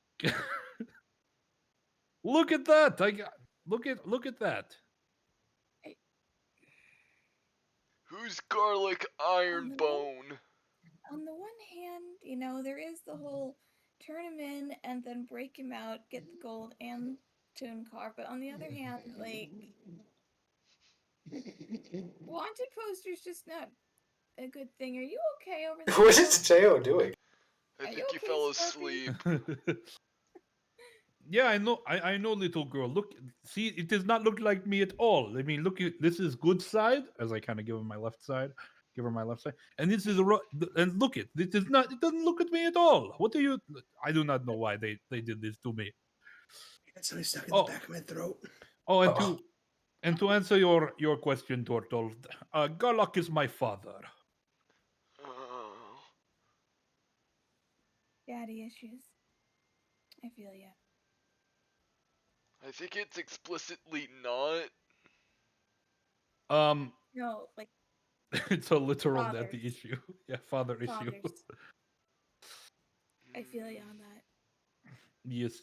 Look at that! Look at that. Who's garlic iron bone? On the one hand, there is the whole turn him in and then break him out, get the gold and tune car. But on the other hand, like, wanted poster's just not a good thing. Are you okay over there? What is Teo doing? I Are you think he okay, fell Sparky? asleep. Yeah, I know. I know, little girl. Look, see, it does not look like me at all. I mean, look, this is good side, as I kind of give her my left side, and this is and look it. This is not. It doesn't look at me at all. What do you? I do not know why they did this to me. Got something stuck in the back of my throat. Oh, and to answer your question, Turtle, Garlock is my father. Oh. Daddy issues. I feel ya. I think it's explicitly not. No, like, It's a literal fathers. daddy issue. Yeah, father issue. Fathers. I feel ya on that. Yes.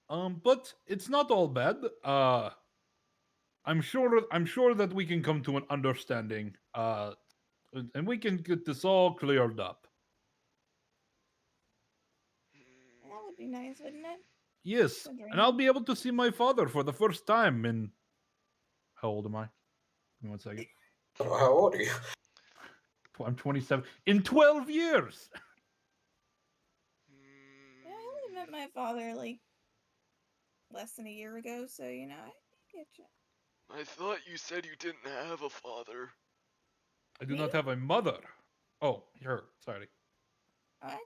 But it's not all bad. I'm sure that we can come to an understanding. And we can get this all cleared up. That would be nice, wouldn't it? Yes, and I'll be able to see my father for the first time in. How old am I? Give me 1 second. How old are you? I'm 27. In 12 years! Yeah, I only met my father like less than a year ago, so I get you. I thought you said you didn't have a father. I do Me? not have a mother. Oh, her. Sorry. What?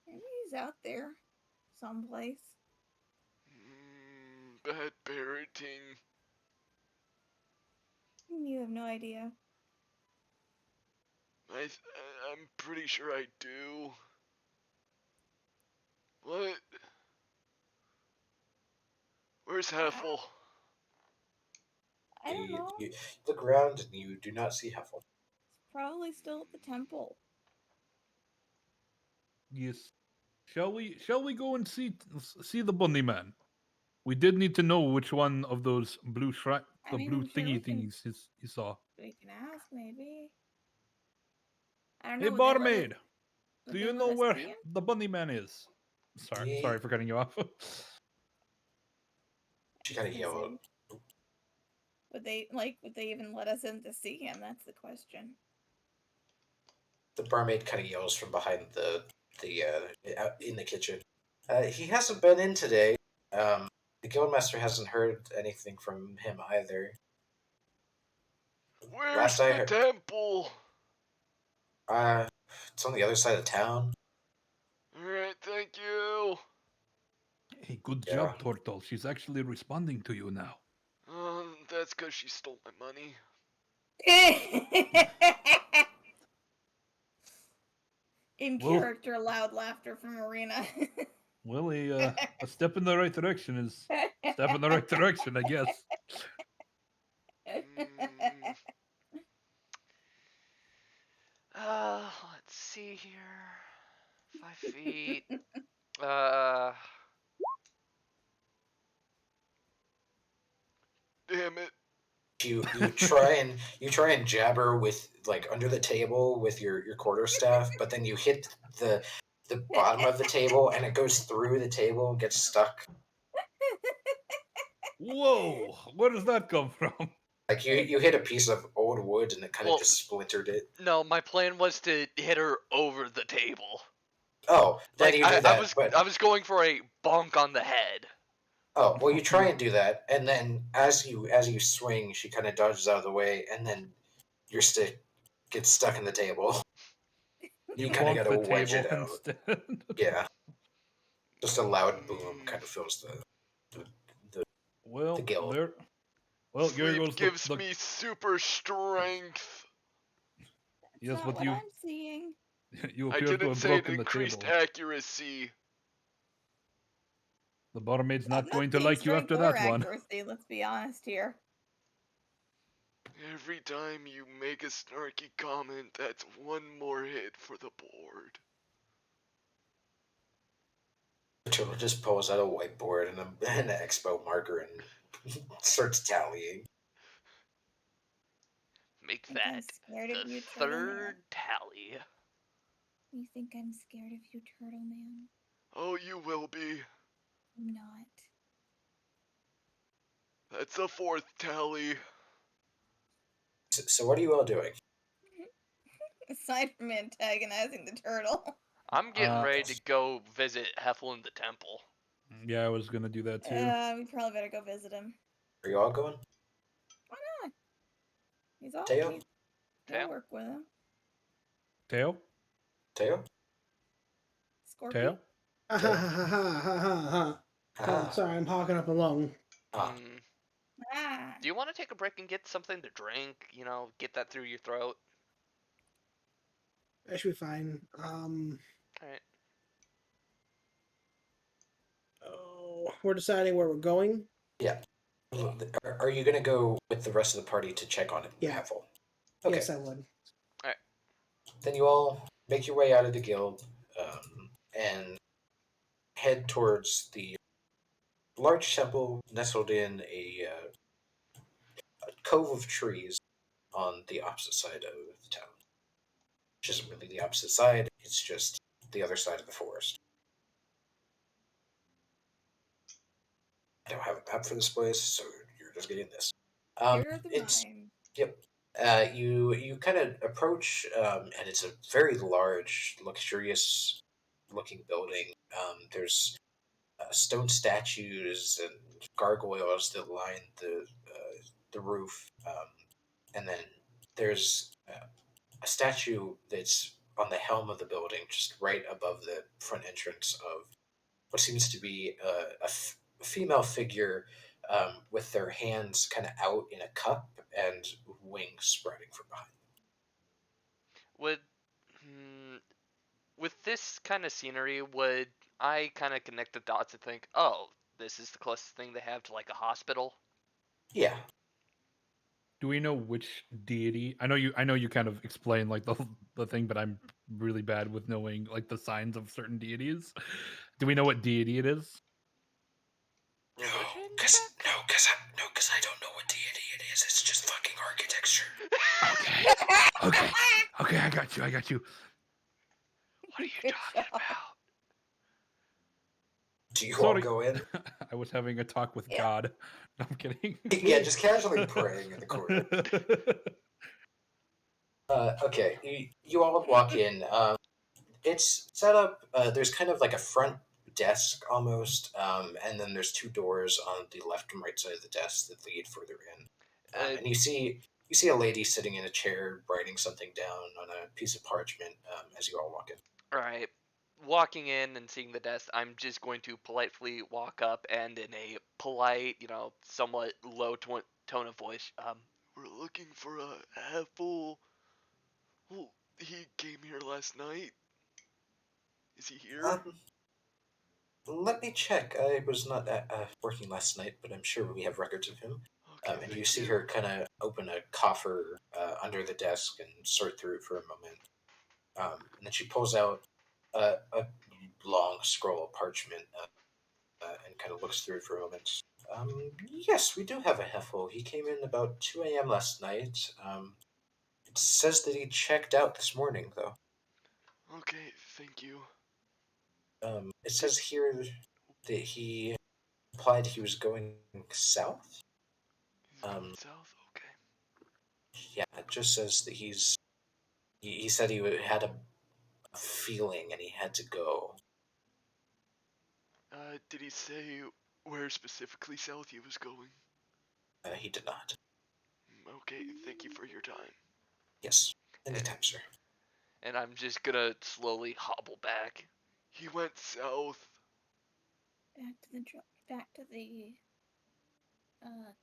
Maybe he's out there, someplace. Bad parenting. You have no idea. I'm pretty sure I do. What? Where's Heffle? I don't know. You look around and you do not see Heffle. He's probably still at the temple. Yes. Shall we go and see the bunny man? We did need to know which one of those blue I mean, I'm sure thingies he saw. we can ask, maybe. I don't Hey, know. Would they let us? barmaid, Would do they you let know us where see him? the bunny man is? Sorry for cutting you off. She kind of yelled. Would they even let us in to see him? That's the question. The barmaid kind of yells from behind the out in the kitchen. He hasn't been in today. The guildmaster hasn't heard anything from him either. Where's Last I the heard, temple? it's on the other side of town. Alright, thank you. Hey, good Yeah. job, Turtle. She's actually responding to you now. That's because she stole my money. In Well- character, loud laughter from Marina. Well, a step in the right direction is step in the right direction, I guess. Let's see here. 5 feet. Uh, Damn it. You try and jab her with like under the table with your quarterstaff, but then you hit the bottom of the table and it goes through the table and gets stuck. Whoa! Where does that come from? Like you hit a piece of old wood and it kind of Well, just splintered it. no, my plan was to hit her over the table. Oh, then Like you do that, but I was going for a bonk on the head. oh well, you try and do that, and then as you swing, she kind of dodges out of the way, and then your stick gets stuck in the table. You kind of bonk got to the wedge table it out. instead. Yeah, just a loud boom kind of fills the Well, guild. there. Well, here Sleep goes gives the me super strength. yes, That's not but what you I'm seeing. you I appear to didn't have say it broken the increased table. accuracy. The barmaid's not I'm going to seeing like you strength after or that one. accuracy, let's be honest here. Every time you make a snarky comment, that's one more hit for the board. Turtle just pulls out a whiteboard and an expo marker and starts tallying. Make I think I'm that scared the of you, Turtle Man. third tally. You think I'm scared of you, Turtle Man? Oh, you will be. I'm not. That's a fourth tally. So what are you all doing? Aside from antagonizing the turtle. I'm getting ready to go visit Heffle in the temple. Yeah, I was gonna do that too. We probably better go visit him. Are you all going? Why not? He's all Teo? He'll work with him. Teo? Scorpion? Ha ha ha ha ha ha. Oh, sorry, I'm hawking up a lung. Ah. Do you want to take a break and get something to drink? Get that through your throat. That should be fine. Alright. Oh, we're deciding where we're going. Yeah. Are you going to go with the rest of the party to check on it? Yeah. Heffle? Okay. Yes, I would. Alright. Then you all make your way out of the guild and head towards the large temple nestled in a cove of trees on the opposite side of the town. Which isn't really the opposite side, it's just the other side of the forest. I don't have a map for this place, so you're just getting this. Here are the It's mine. Yep. You kind of approach, and it's a very large, luxurious looking building. There's stone statues and gargoyles that line the roof, and then there's a statue that's on the helm of the building, just right above the front entrance of what seems to be a female figure with their hands kind of out in a cup and wings spreading from behind. Would with this kind of scenery, would I kind of connect the dots and think, oh, this is the closest thing they have to like a hospital? Yeah. Do we know which deity? I know you kind of explained like the thing, but I'm really bad with knowing like the signs of certain deities. Do we know what deity it is? Religion Cause check? cause I don't know what deity it is. It's just fucking architecture. Okay, I got you. What are you Good talking job. about? Do you all Sorry. go in? I was having a talk with Yeah. God. No, I'm kidding. Yeah, just casually praying in the corner. Okay, you all walk in. It's set up. There's kind of like a front desk almost, and then there's two doors on the left and right side of the desk that lead further in. And you see a lady sitting in a chair writing something down on a piece of parchment as you all walk in. Alright. Walking in and seeing the desk, I'm just going to politely walk up and in a polite, somewhat low tone of voice, We're looking for a Heffle. Well, he came here last night. Is he here? Let me check. I was not working last night, but I'm sure we have records of him. Okay, And thank you see her kind of open a coffer under the desk and sort through it for a moment. And then she pulls out a long scroll of parchment and kind of looks through it for a moment. Yes, we do have a Heffel. He came in about 2 a.m. last night. It says that he checked out this morning, though. Okay, thank you. It says here that he implied he was going south. He's going south? Okay. Yeah, it just says that he said he had a feeling and he had to go. Did he say where specifically south he was going? He did not. Okay, thank you for your time. Yes, and, anytime, sir. and I'm just gonna slowly hobble back. He went south. Back to the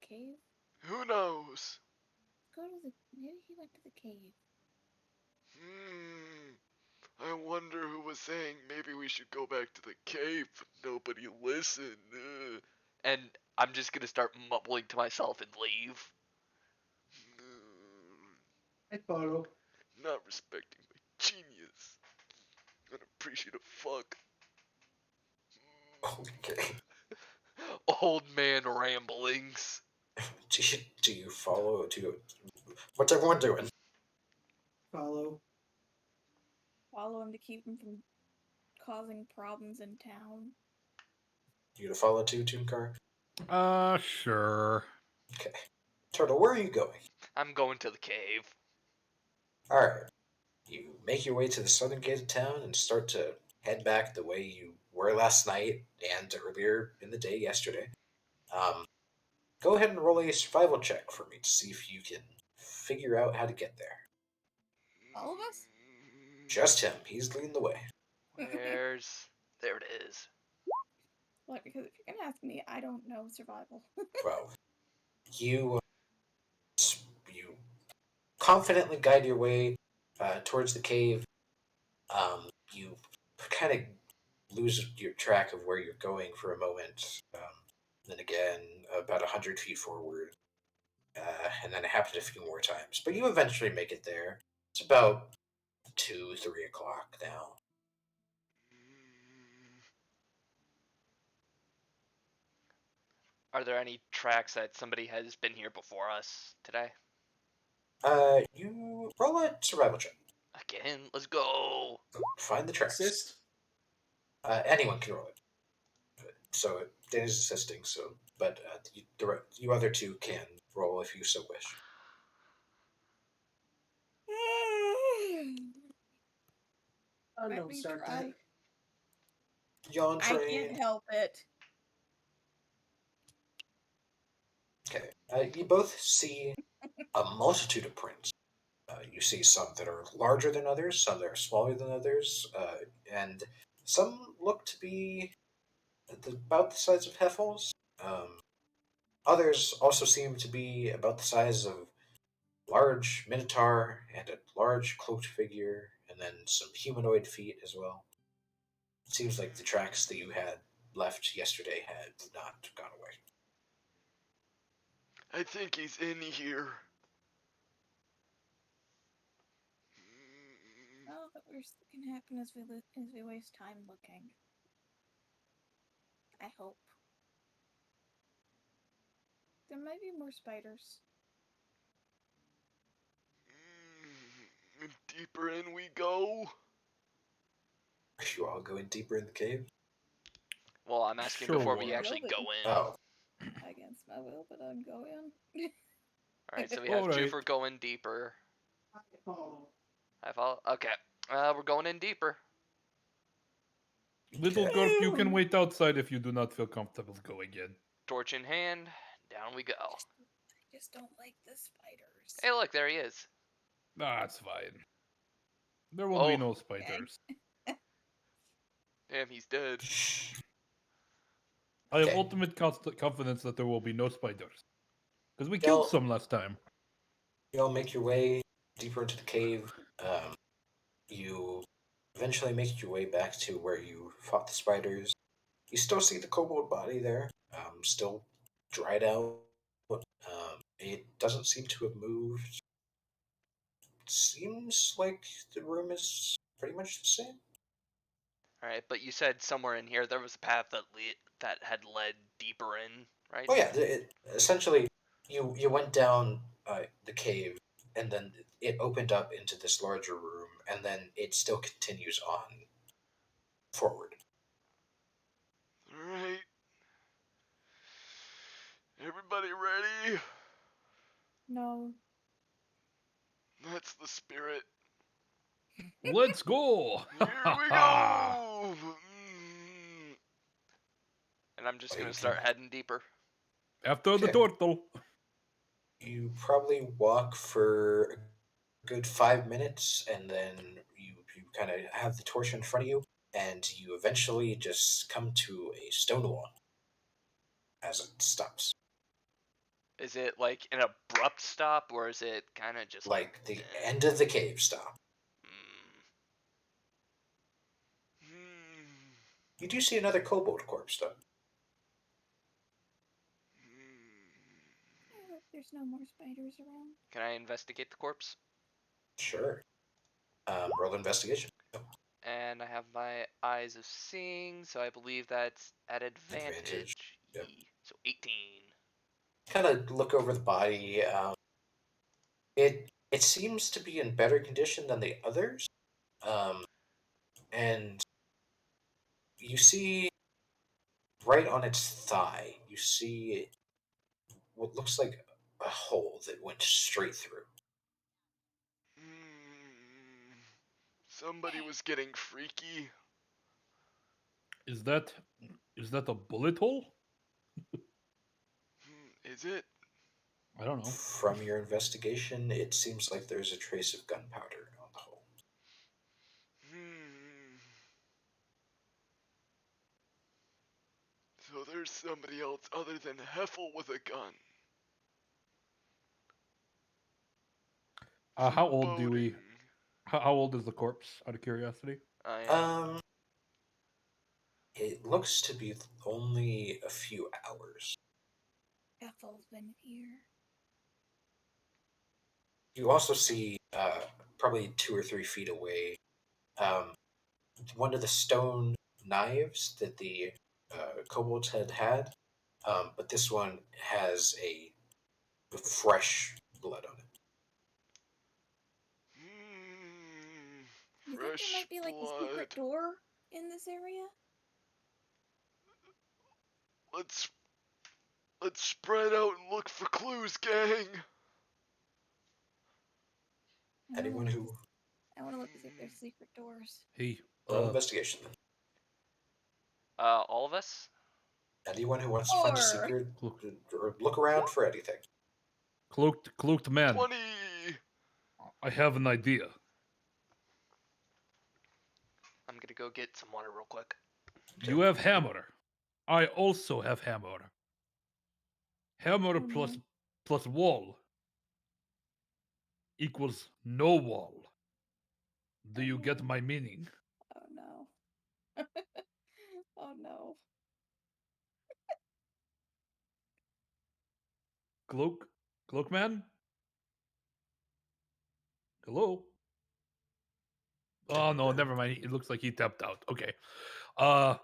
cave. Who knows? Go to the. Maybe he went to the cave. I wonder who was saying maybe we should go back to the cave, but nobody listened. And I'm just gonna start mumbling to myself and leave. I follow. Not respecting my genius. Unappreciative fuck. Okay. Old man ramblings. Do you follow? What's everyone doing? Follow. Follow him to keep him from causing problems in town. You gonna follow too, Tooncar? Sure. Okay. Turtle, where are you going? I'm going to the cave. Alright. You make your way to the southern gate of town and start to head back the way you were last night and earlier in the day yesterday. Go ahead and roll a survival check for me to see if you can figure out how to get there. All of us? Just him. He's leading the way. There it is. Look, because if you're gonna ask me, I don't know survival. Well, you confidently guide your way towards the cave. You kind of lose your track of where you're going for a moment. Then again, about 100 feet forward. And then it happened a few more times. But you eventually make it there. It's about 2, 3 o'clock now. Are there any tracks that somebody has been here before us today? You roll a survival check. Again, let's go. Find the tracks. Assist. Anyone can roll it. So Danny's assisting. But you other two can roll if you so wish. Let me try. Yawn I train. can't help it. Okay. You both see a multitude of prints. You see some that are larger than others, some that are smaller than others, and some look to be about the size of Heffles. Others also seem to be about the size of large minotaur and a large cloaked figure, and then some humanoid feet as well. It seems like the tracks that you had left yesterday had not gone away. I think he's in here. Well, the worst that can happen is we waste time looking. I hope. There might be more spiders. Deeper in we go. Are you all going deeper in the cave? Well, I'm asking Sure before we we are. actually go in. Oh, Against my will, but I'm going. Alright, so we have Alright. Jufer going deeper. I follow. Okay. We're going in deeper. Little Okay. Gorp, you can wait outside if you do not feel comfortable going in. Torch in hand. Down we go. I just don't like the spiders. Hey, look, there he is. That's fine. There will Oh. be no spiders. Damn, he's dead. I have Okay. ultimate confidence that there will be no spiders. Because we Y'all- killed some last time. You all make your way deeper into the cave. You eventually make your way back to where you fought the spiders. You still see the kobold body there, still dried out. It doesn't seem to have moved. Seems like the room is pretty much the same. Alright, but you said somewhere in here there was a path that had led deeper in, right? Oh yeah, essentially, you went down the cave, and then it opened up into this larger room, and then it still continues on forward. Alright. Everybody ready? No. That's the spirit. Let's go! Here we go! And I'm just gonna start heading deeper. After the Okay. turtle. You probably walk for a good 5 minutes, and then you kind of have the torch in front of you, and you eventually just come to a stone wall as it stops. Is it like an abrupt stop, or is it kind of just Like the end of the cave stop. You do see another kobold corpse, though. I hope there's no more spiders around. Can I investigate the corpse? Sure. Roll investigation. And I have my eyes of seeing, so I believe that's at advantage. Advantage, yep. So 18. Kind of look over the body. It seems to be in better condition than the others. And you see right on its thigh, you see what looks like a hole that went straight through. Somebody was getting freaky. Is that a bullet hole? Is it? I don't know. From your investigation, it seems like there's a trace of gunpowder on the hole. So there's somebody else other than Heffle with a gun. How old do we? Foreboding. How old is the corpse? Out of curiosity. It looks to be only a few hours. Heffle's been here. You also see, probably 2 or 3 feet away, one of the stone knives that the kobolds had, but this one has a fresh blood on it. You think there Fresh might be like a secret blood. door in this area? Let's spread out and look for clues, gang. Anyone who I want to look to see if there's secret doors. Hey, Roll investigation. All of us? Anyone who wants to find a Or- secret Look. or look around for anything. cloaked man, 20! I have an idea. I'm gonna go get some water real quick. You have hammer. I also have hammer. Hammer Oh, no. plus wall equals no wall. Do you get my meaning? Oh no. Oh no. Cloak man? Hello? Oh no, never mind. It looks like he tapped out. Okay. Uh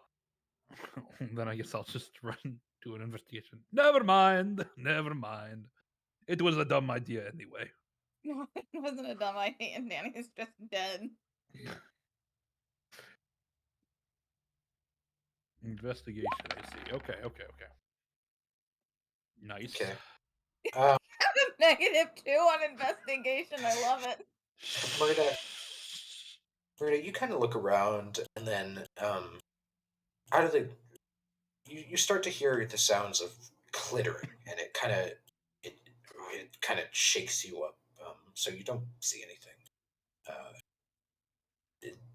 then I guess I'll just run to an investigation. Never mind. Never mind. It was a dumb idea anyway. No, it wasn't a dumb idea. Danny's just dead. Investigation, I see. Okay. Nice. Okay. -2 on investigation. I love it. Marita, you kind of look around, and then out of the you start to hear the sounds of clittering, and it kind of shakes you up. So you don't see anything.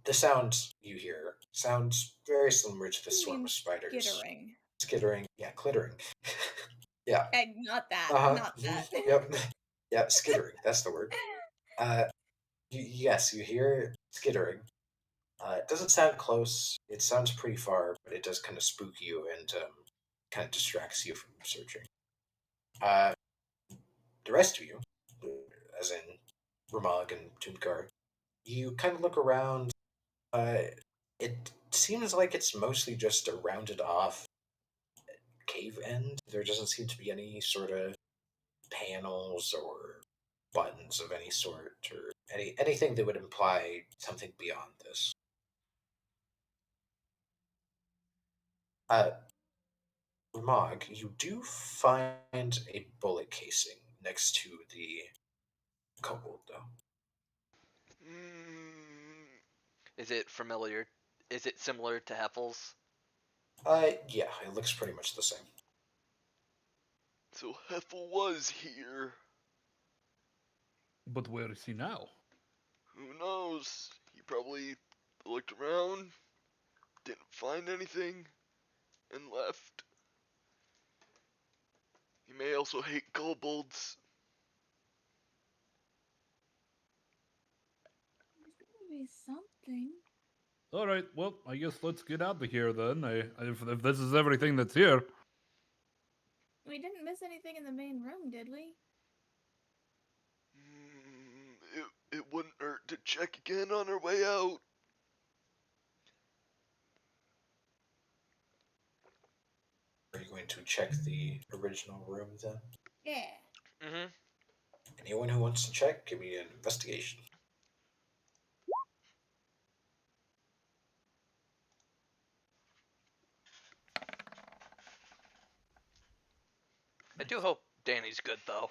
The sounds you hear sounds very similar to the You swarm mean of spiders. skittering. Skittering, yeah, clittering. Yeah. Not that. Uh-huh. Not that. Yep. Yeah, skittering. That's the word. Yes, you hear skittering. It doesn't sound close. It sounds pretty far, but it does kind of spook you and kind of distracts you from searching. Uh, the rest of you, as in Ramag and Tunkar, you kind of look around. It seems like it's mostly just a rounded off cave end. There doesn't seem to be any sort of panels or buttons of any sort or anything that would imply something beyond this. Ramag, you do find a bullet casing next to the kobold, though. Is it familiar? Is it similar to Heffle's? Yeah, it looks pretty much the same. So Heffle was here. But where is he now? Who knows? He probably looked around, didn't find anything, and left. He may also hate kobolds. There's gonna be something. All right. Well, I guess let's get out of here then. If this is everything that's here. We didn't miss anything in the main room, did we? It wouldn't hurt to check again on our way out. Are you going to check the original room then? Yeah. Mm-hmm. Anyone who wants to check, give me an investigation. I do hope Danny's good though.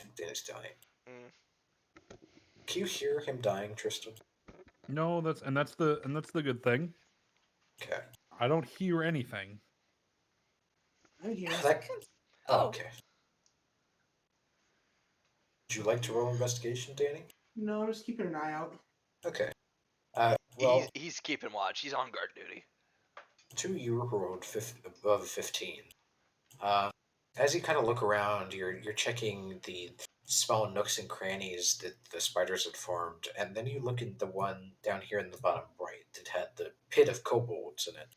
And Dennis dying. Mm. Can you hear him dying, Tristan? No, that's the good thing. Okay. I don't hear anything. I'm here. Oh, okay. Would you like to roll investigation, Danny? No, I'm just keeping an eye out. Okay. Well, He's keeping watch. He's on guard duty. two of you rolled above 15. As you kind of look around, you're checking the small nooks and crannies that the spiders had formed, and then you look at the one down here in the bottom right that had the pit of kobolds in it.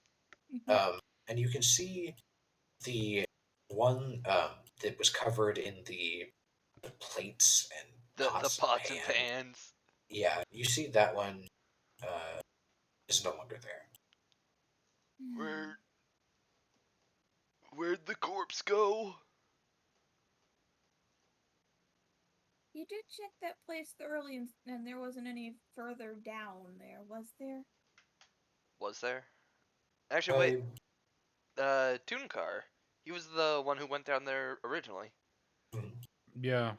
And you can see the one that was covered in the plates and The pots, pots and pans. Yeah, you see that one is no longer there. Where'd the corpse go? You did check that place thoroughly, and there wasn't any further down there, was there? Was there? Actually, wait. Tunkar. He was the one who went down there originally. Yeah.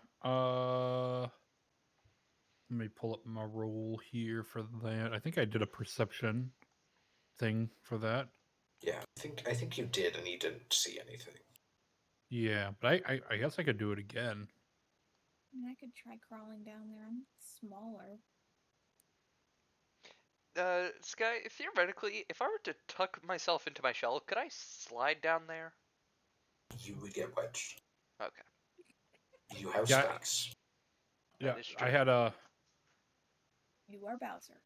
Let me pull up my roll here for that. I think I did a perception thing for that. Yeah, I think you did, and you didn't see anything. Yeah, but I guess I could do it again. I mean, I could try crawling down there. I'm smaller. Sky, theoretically, if I were to tuck myself into my shell, could I slide down there? You would get wedged. Okay, You have Yeah, spikes. yeah. that is I true. had a You are Bowser.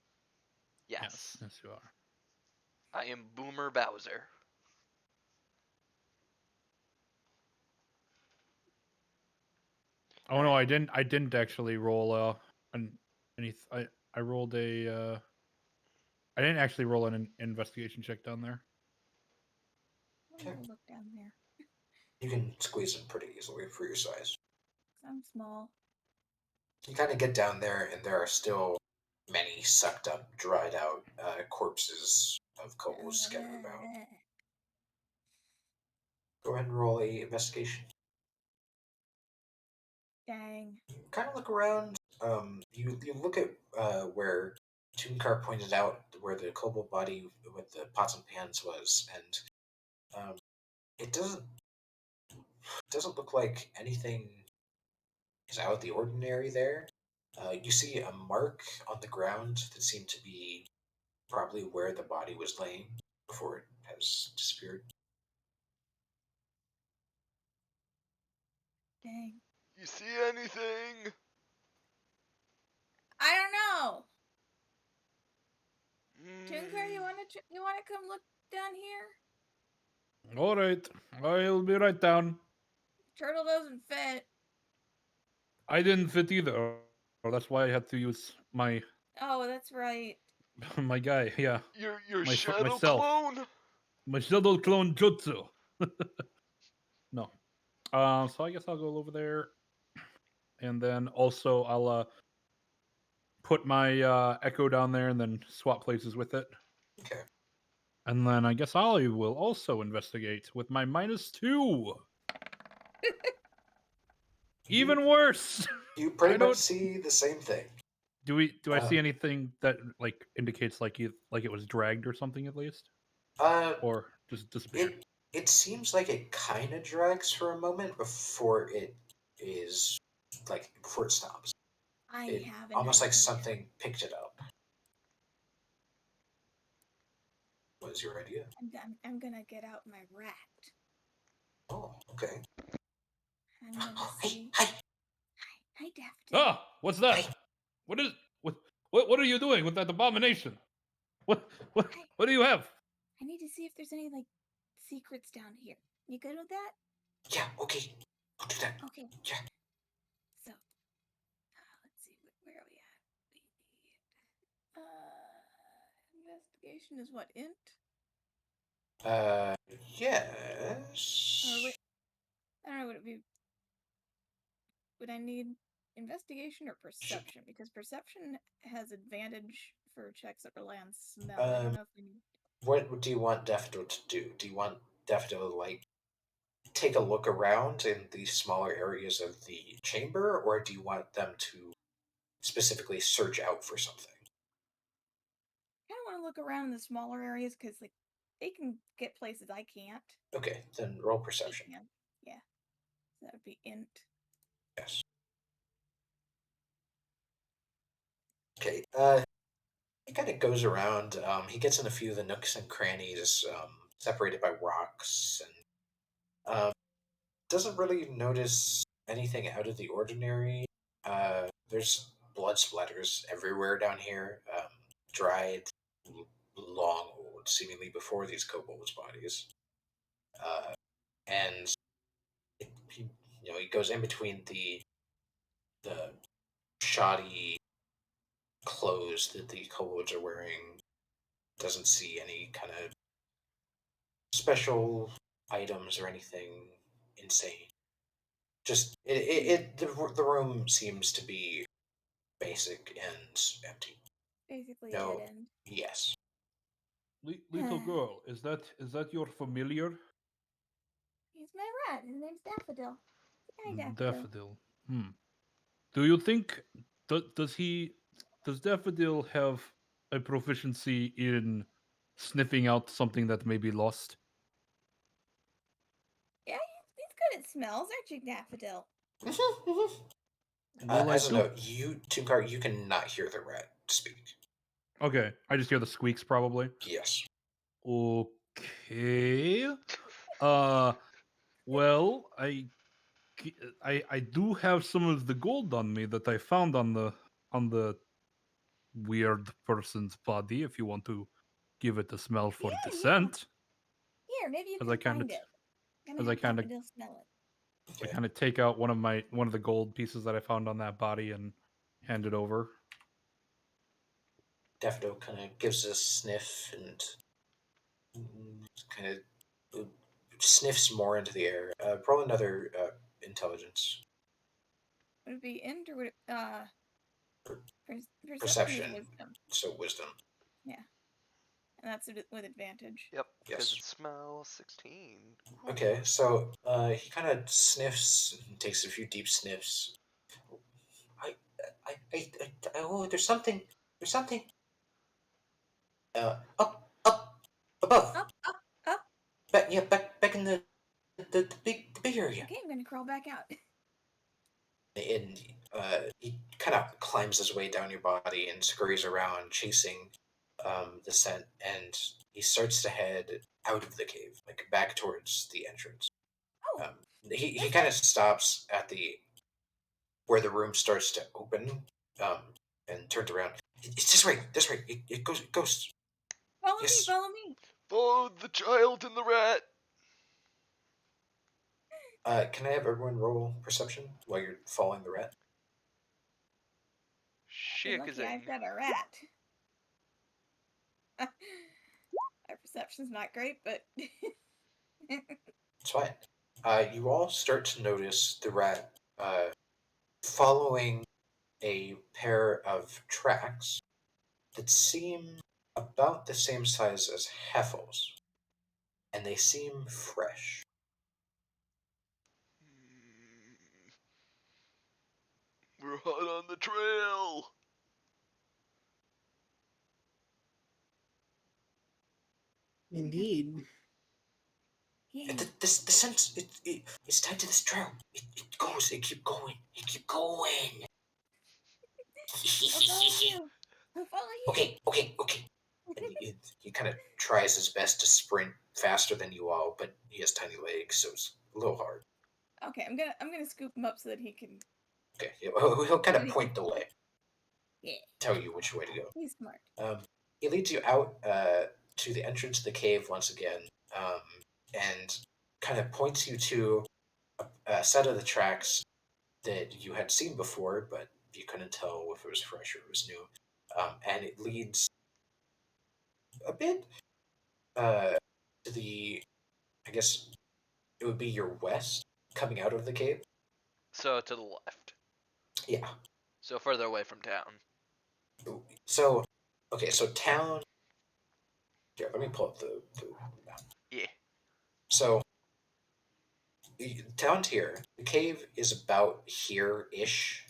Yes, yes, you are. I am Boomer Bowser. Oh All no, right. I didn't actually roll an any. I rolled a. I didn't actually roll an investigation check down there. I'm Okay. gonna look down there. You can squeeze in pretty easily for your size. 'Cause I'm small. You kind of get down there, and there are still many sucked up, dried out corpses of kobolds scattered about. Go ahead and roll a investigation. Dang. Kind of look around. You look at where Toonkar pointed out where the kobold body with the pots and pans was, and it doesn't look like anything is out of the ordinary there. You see a mark on the ground that seemed to be probably where the body was laying before it has disappeared. Dang. You see anything? I don't know. Tunker, Hmm. you wanna come look down here? All right, I'll be right down. Turtle doesn't fit. I didn't fit either. That's why I had to use my Oh, that's right. my guy. Yeah, Your shadow myself. clone? My shadow clone jutsu. No. So I guess I'll go over there, and then also I'll put my echo down there, and then swap places with it. Okay. And then I guess I will also investigate with my -2. You Even worse. you I pretty much don't. see the same thing. Do I Uh, see anything that like indicates like it was dragged or something at least, uh, or just disappeared? it seems like it kind of drags for a moment before it is before it stops. I It have an almost like idea. something picked it up. What is your idea? I'm gonna get out my rat. Oh, okay. I'm gonna Oh, hey, see. hi, Hi, Daffodil. Ah, what's hi. that? What is what are you doing with that abomination? What what Hi. what do you have? I need to see if there's any like secrets down here. You good with that? Yeah, okay. I'll do that. Okay. Yeah. So, let's see. Where are we at? Investigation is what, int? Uh, yes. Or wait, I don't know. Would I need investigation or perception? Because perception has advantage for checks that rely on smell. I don't Um, know if we need. what do you want Daffodil to do? Do you want Daffodil to take a look around in the smaller areas of the chamber, or do you want them to specifically search out for something? I kind of want to look around in the smaller areas because like they can get places I can't. Okay, then roll He perception. can. Yeah. So that would be int. Yes. Okay. He kind of goes around. He gets in a few of the nooks and crannies, separated by rocks, and doesn't really notice anything out of the ordinary. There's blood splatters everywhere down here, dried, long old, seemingly before these kobolds' bodies. And he, he goes in between the shoddy clothes that the kobolds are wearing. Doesn't see any kind of special items or anything insane. Just the room seems to be basic and empty. Basically dead No, end. yes. Little girl, is that your familiar? He's my rat. His name's Daffodil. Hi, Daffodil. Daffodil. Hmm. Do you think Does Daffodil have a proficiency in sniffing out something that may be lost? Yeah, he's good at smells, aren't you, Daffodil? Well, I As a do. note, Tunkar, you cannot hear the rat speak. Okay, I just hear the squeaks probably. Yes. Okay. Uh, well, I do have some of the gold on me that I found on the weird person's body. If you want to give it a smell for Yeah, descent, Here, maybe you as can I kind of find it. I'm as gonna I have kind of Daffodil smell it. I Okay. kind of take out one of the gold pieces that I found on that body and hand it over. Daffodil kind of gives a sniff and kind of sniffs more into the air. Roll another intelligence. Would it be int or would it, perception is Perception. wisdom? So wisdom. Yeah, and that's with advantage. Yep, because Yes. it smells 16. Ooh. Okay, so he kind of sniffs, takes a few deep sniffs. I, oh, there's something. There's something. Up, above. Up, up, up. Back, yeah, back in the big area. Okay, I'm gonna crawl back out. And he kind of climbs his way down your body and scurries around, chasing the scent. And he starts to head out of the cave, like back towards the entrance. Oh, He kind of stops at the where the room starts to open, and turns around. It's this way, this way. It goes. follow Yes. me, follow me. Follow the child and the rat. Can I have everyone roll perception while you're following the rat? You're Shit, because lucky I've got a rat. Our perception's not great, but It's fine. You all start to notice the rat following a pair of tracks that seem about the same size as Heffle's, and they seem fresh. We're hot on the trail. Indeed. yeah. The sense it's tied to this trail. It goes. It keep going. It keep going. I'll follow you. I'll follow you. Okay. And he kind of tries his best to sprint faster than you all, but he has tiny legs, so it's a little hard. Okay, I'm gonna scoop him up so that he can. Okay, he'll kind of point the way, Yeah, tell you which way to go. he's smart. He leads you out to the entrance of the cave once again, and kind of points you to a set of the tracks that you had seen before, but you couldn't tell if it was fresh or it was new. And it leads a bit to the, I guess it would be your west, coming out of the cave. so to the left. Yeah. So further away from town. So, okay, so town. Here, let me pull up the map. Yeah. So, down here, the cave is about here-ish,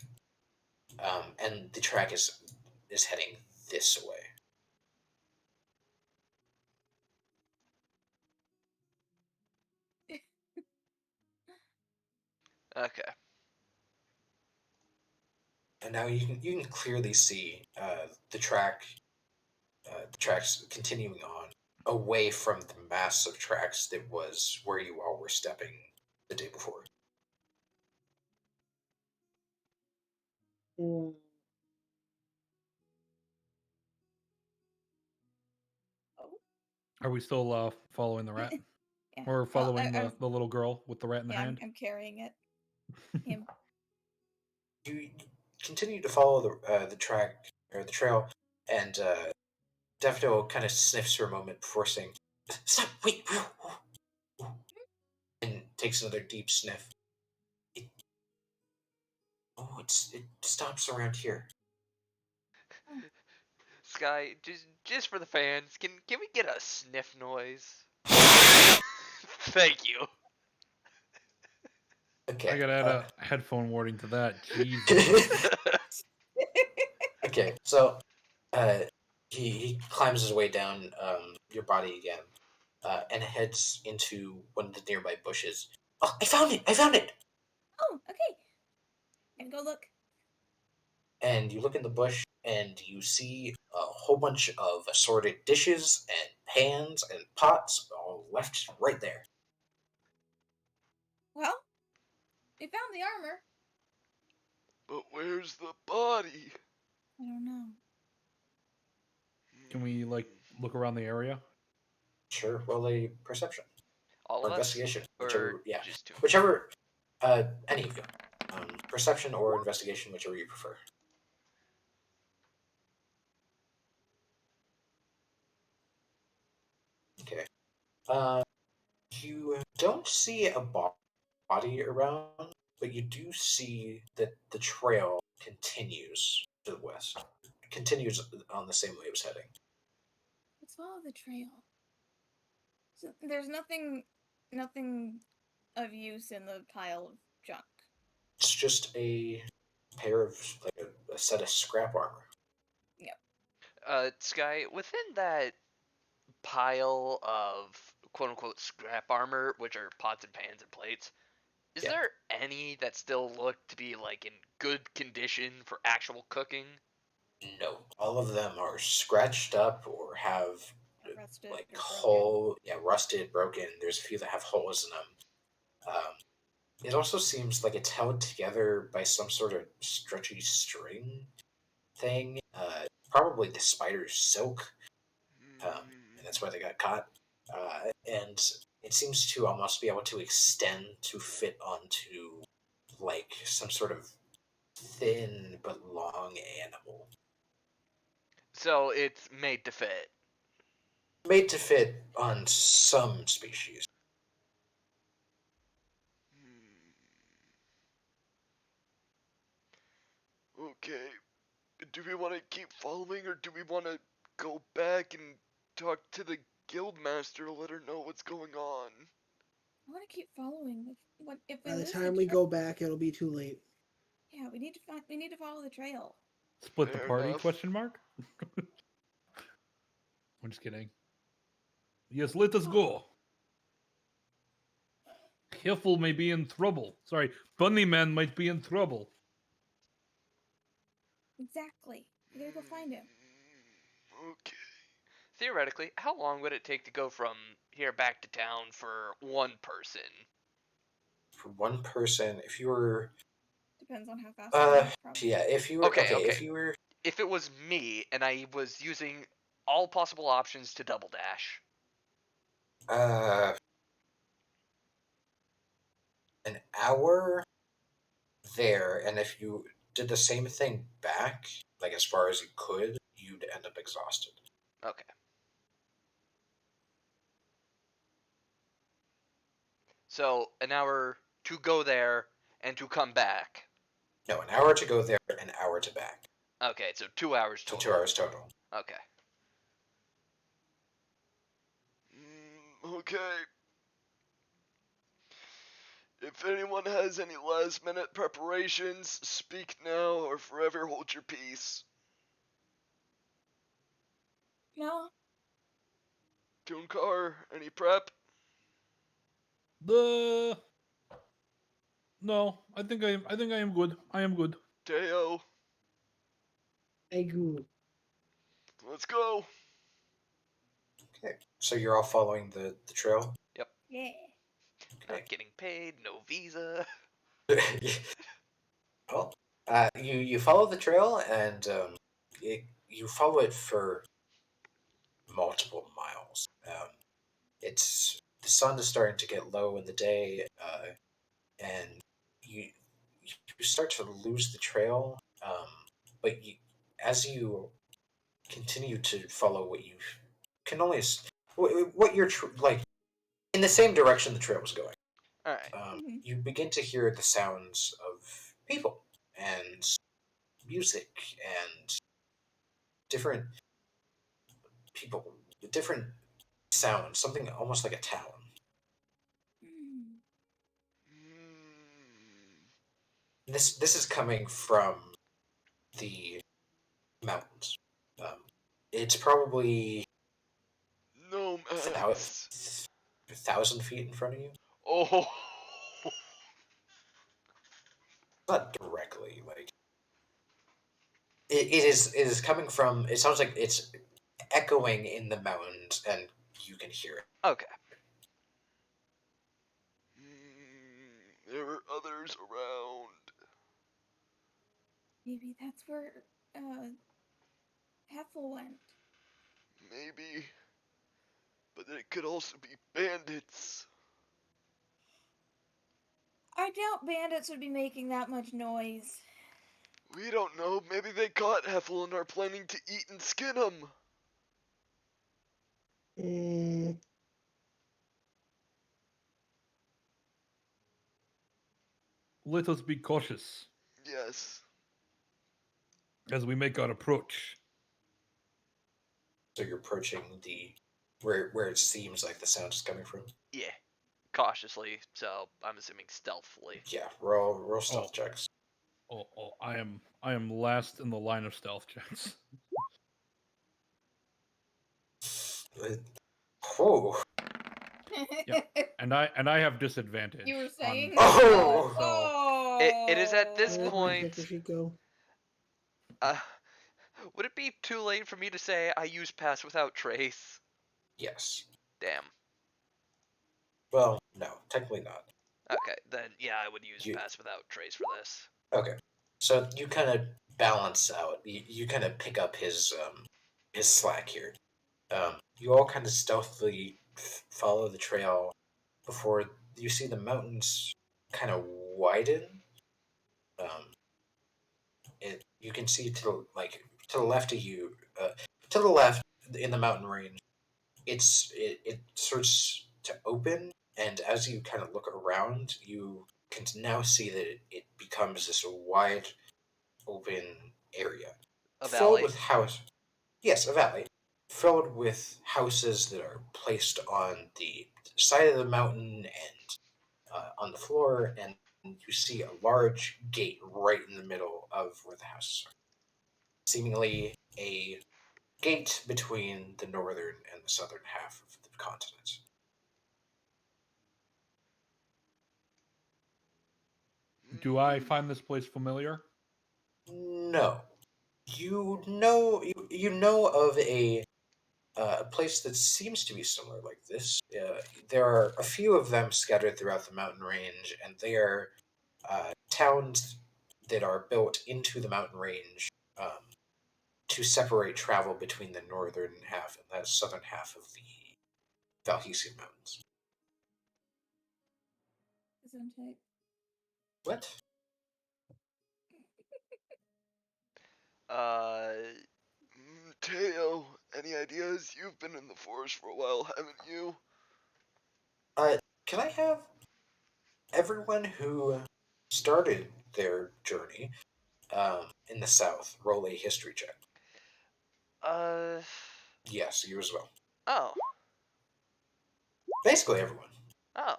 and the track is heading this way. Okay. And now you can clearly see the tracks continuing on away from the mass of tracks that was where you all were stepping the day before. Mm. Oh, Are we still following the rat? yeah. Or Well, following the little girl with the rat in the yeah, hand? I'm carrying it. Him. You continue to follow the track or the trail, and Daffodil kind of sniffs for a moment before saying, "Stop! Wait!" And takes another deep sniff. It it stops around here. Sky, just for the fans, can we get a sniff noise? Thank you. Okay. I gotta add a headphone warding to that. Jesus. Okay, so he climbs his way down your body again, and heads into one of the nearby bushes. Oh, I found it! I found it! Oh, okay. And go look. And you look in the bush, and you see a whole bunch of assorted dishes and pans and pots all left right there. Well, we found the armor. But where's the body? I don't know. Can we look around the area? Sure, roll a perception All or of us, investigation, or whichever. Yeah, just two? whichever. Any of you. Perception or investigation, whichever you prefer. Okay. You don't see a body around, but you do see that the trail continues to the west. Continues on the same way it was heading. Let's follow the trail. So there's nothing of use in the pile of junk. It's just a pair of like a set of scrap armor. Yep. Sky, within that pile of quote unquote scrap armor, which are pots and pans and plates, is Yeah. there any that still look to be like in good condition for actual cooking? No, all of them are scratched up or have Rusted like or broken. rusted, broken. There's a few that have holes in them. It also seems like it's held together by some sort of stretchy string thing. Probably the spider's silk, and that's why they got caught. And it seems to almost be able to extend to fit onto like some sort of thin but long animal. So it's made to fit. Made to fit on some species. Okay. Do we want to keep following, or do we want to go back and talk to the guildmaster to let her know what's going on? I want to keep following. If we By the lose time the we trail? go back, it'll be too late. Yeah, we need to follow the trail. Split the Fair party? enough. Question mark. I'm just kidding. Yes, let us go. Heffle may be in trouble. Sorry, Bunnyman might be in trouble. Exactly. We gotta go find him. Okay. Theoretically, how long would it take to go from here back to town for one person? For one person, if you were Depends on how fast we move, probably. yeah, if you were Okay, okay. if you were If it was me and I was using all possible options to double dash, uh an hour there, and if you did the same thing back, like as far as you could, you'd end up exhausted. okay. So an hour to go there and to come back. No, an hour to go there, an hour to back. Okay, so 2 hours So total. 2 hours total. Okay. Okay. If anyone has any last minute preparations, speak now or forever hold your peace. No, Tunkar, any prep? The no, I think I am good. I am good. Teo, Hey, good. let's go. Okay. So you're all following the trail? Yep. yeah. Okay. Not getting paid, no visa. Well, you follow the trail, and you follow it for multiple miles. It's the sun is starting to get low in the day, and you you start to lose the trail. But as you continue to follow what you can only what you're like in the same direction the trail was going, All right. you begin to hear the sounds of people and music and different people, different sounds, something almost like a town. Mm. Hmm. This is coming from the mountains. It's probably Nomads. 1,000 feet in front of you. Oh. Not directly, like it is coming from. It sounds like it's echoing in the mountains, and you can hear it. Okay. There are others around. Maybe that's where Heffle went. Maybe. But it could also be bandits. I doubt bandits would be making that much noise. We don't know. Maybe they caught Heffle and are planning to eat and skin him. Let us be cautious Yes. as we make our approach. So you're approaching the where it seems like the sound is coming from. Yeah. Cautiously, so I'm assuming stealthily. Yeah, roll stealth checks. I am last in the line of stealth checks. Whoa! Yeah. And I have disadvantage. You were saying? Oh! Oh! It is at this Where'd my point. character sheet go? Would it be too late for me to say I use pass without trace? Yes. Damn. Well, no, technically not. Okay, then yeah, I would use You- pass without trace for this. Okay, so you kind of balance out. You kind of pick up his slack here. You all kind of stealthily follow the trail before you see the mountains kind of widen. You can see to the left of you, to the left in the mountain range. It starts to open, and as you kind of look around, you can now see that it becomes this wide open area A filled valley. with house. Yes, a valley filled with houses that are placed on the side of the mountain and on the floor, and you see a large gate right in the middle of where the houses are. Seemingly a gate between the northern and the southern half of the continent. Do I find this place familiar? No, you know of a place that seems to be similar like this. There are a few of them scattered throughout the mountain range, and they are towns that are built into the mountain range to separate travel between the northern half and the southern half of the Valhesian Mountains. Gesundheit. What? Teo, any ideas? You've been in the forest for a while, haven't you? Can I have everyone who started their journey in the south roll a history check? Uh. Yes, you as well. Oh. Basically everyone. Oh.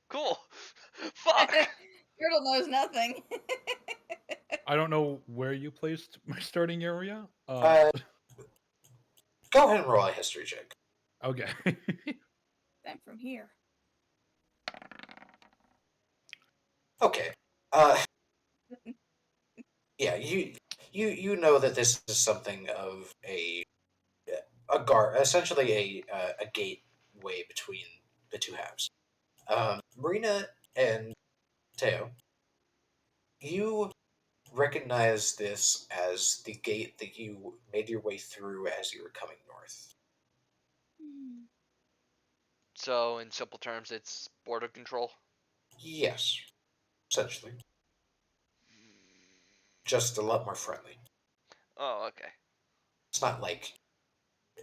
Cool. Fuck. Turtle knows nothing. I don't know where you placed my starting area. Go ahead and roll a history check. Okay. I'm from here. Okay. Yeah, you know that this is something of a essentially a gateway between the two halves. Marina and Teo, you recognize this as the gate that you made your way through as you were coming north. So, in simple terms, it's border control. Yes, essentially. Just a lot more friendly. Oh, okay. It's not like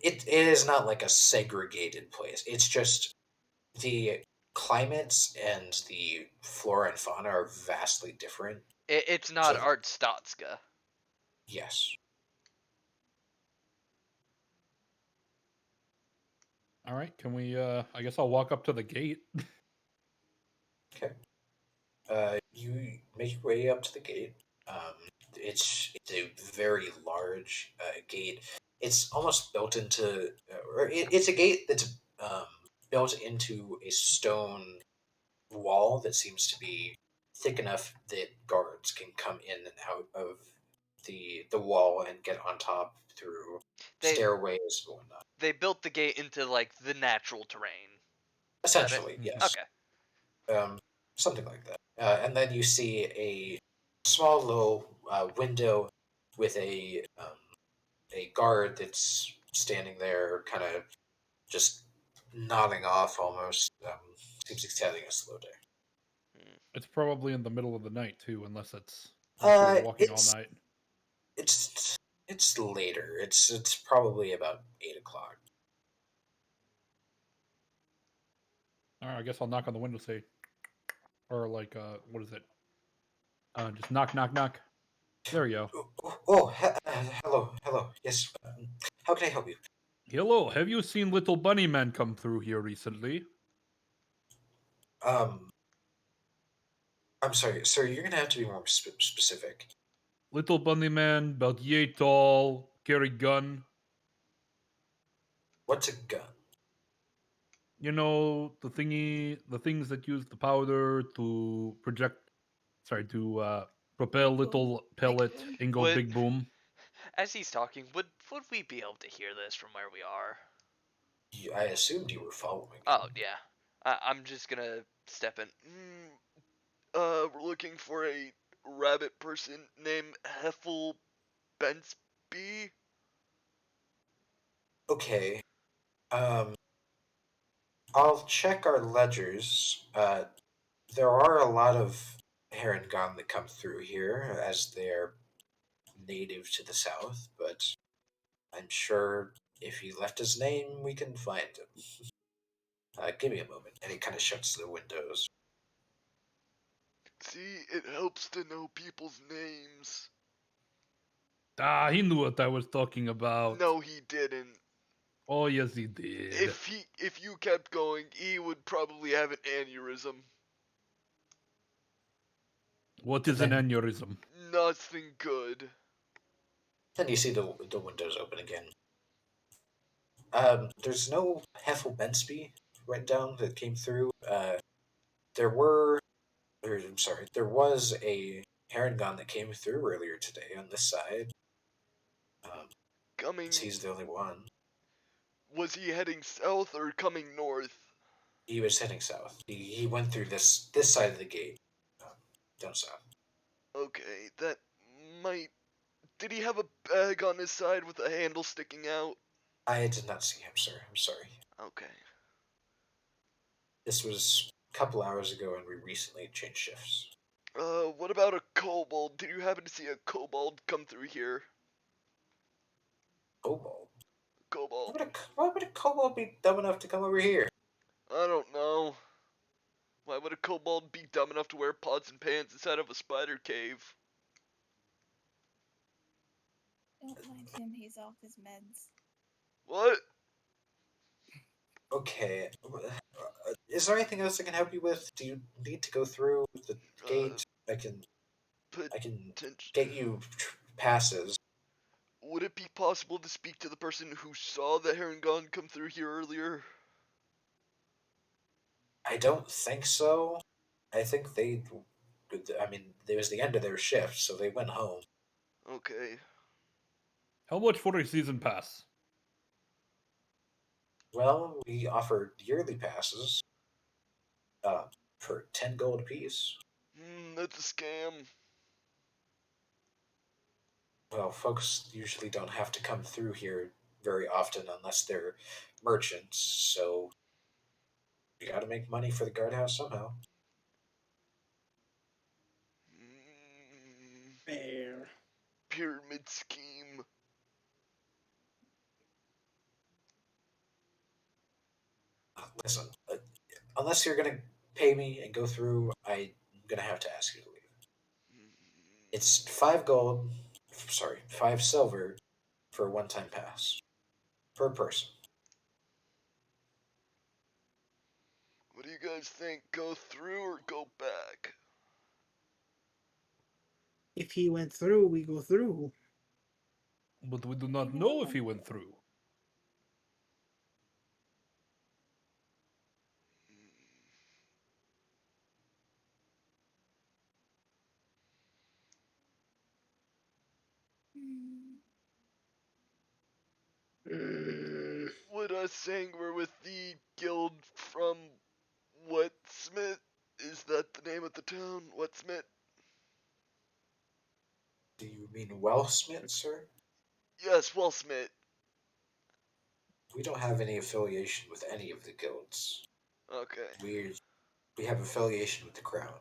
it is not like a segregated place. It's just the climates and the flora and fauna are vastly different. It's not So- Artstatska. Yes. All right. Can we? I guess I'll walk up to the gate. Okay. You make your way up to the gate. it's a very large gate. It's almost built into, it's a gate that's built into a stone wall that seems to be thick enough that guards can come in and out of the wall and get on top through They stairways and whatnot. they built the gate into like the natural terrain. Is that it? Essentially, yes. Okay. Something like that. And then you see a small little window with a guard that's standing there, kind of just nodding off almost. Seems he's having a slow day. Hmm. It's probably in the middle of the night too, unless we were walking all It's night. it's it's later. It's probably about 8 o'clock. All right, I guess I'll knock on the window, say, or like, what is it? Just knock, knock, knock. There we go. Hello. Yes. How can I help you? Hello, have you seen Little Bunny Man come through here recently? Um, I'm sorry, sir. You're gonna have to be more specific. Little Bunny Man, about yay tall, carry gun. What's a gun? You know, the things that use the powder to propel Big boom. little Big pellet boom. and go Would big boom. as he's talking, would we be able to hear this from where we are? I assumed you were following. Oh yeah. I'm just gonna step in. We're looking for a rabbit person named Heffle Bensby. Okay. Um, I'll check our ledgers. There are a lot of Harengon that come through here, as they're native to the south, but I'm sure if he left his name, we can find him. Give me a moment. And he kind of shuts the windows. See, it helps to know people's names. Ah, he knew what I was talking about. No, he didn't. Oh, yes, he did. If you kept going, he would probably have an aneurysm. What And is an then, aneurysm? Nothing good. then you see the windows open again. There's no Heffel Bensby written down that came through. There were, I'm sorry, there was a Harengon that came through earlier today on this side. Coming, He's the only one. was he heading south or coming north? He was heading south. He went through this side of the gate, um, down south. Okay, that might. Did he have a bag on his side with a handle sticking out? I did not see him, sir. I'm sorry. Okay. This was a couple hours ago, and we recently changed shifts. What about a kobold? Did you happen to see a kobold come through here? Kobold. Kobold. Why would a kobold be dumb enough to come over here? I don't know. Why would a kobold be dumb enough to wear pots and pans inside of a spider cave? Don't mind him. He's off his meds. What? Okay. Is there anything else I can help you with? Do you need to go through the gate? I can get you passes. Would it be possible to speak to the person who saw the Harengon come through here earlier? I don't think so. I think they. I mean, it was the end of their shift, so they went home. Okay. How much for a season pass? Well, we offered yearly passes uh, for 10 gold apiece. That's a scam. Well, folks usually don't have to come through here very often unless they're merchants, so we gotta make money for the guardhouse somehow. Fair. Pyramid scheme. Listen, unless you're gonna pay me and go through, I'm gonna have to ask you to leave. It's 5 gold, sorry, 5 silver for a one-time pass per person. What do you guys think? Go through or go back? If he went through, we go through. But we do not know if he went through. Mm, Would us saying we're with the guild from Whatsmith? Is that the name of the town? Whatsmith? Do you mean Wellsmith, sir? Yes, Wellsmith. We don't have any affiliation with any of the guilds. Okay. We have affiliation with the crown.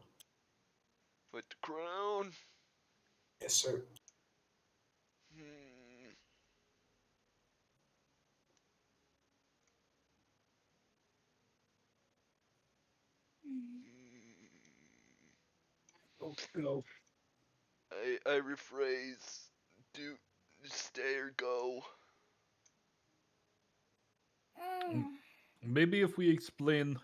With the crown? Yes, sir. Hmm. go. I rephrase. Do stay or go. Maybe if we explain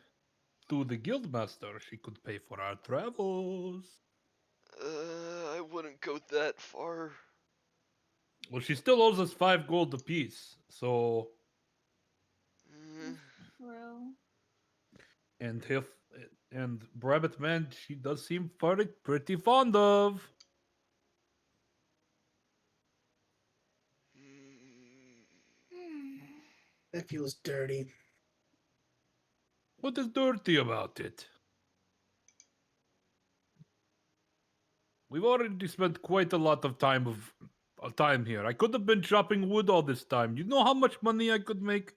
to the guildmaster, she could pay for our travels. I wouldn't go that far. Well, she still owes us 5 gold apiece, so. Bro. And Rabbit Man, she does seem pretty fond of. That feels dirty. What is dirty about it? We've already spent quite a lot of time here. I could have been chopping wood all this time. You know how much money I could make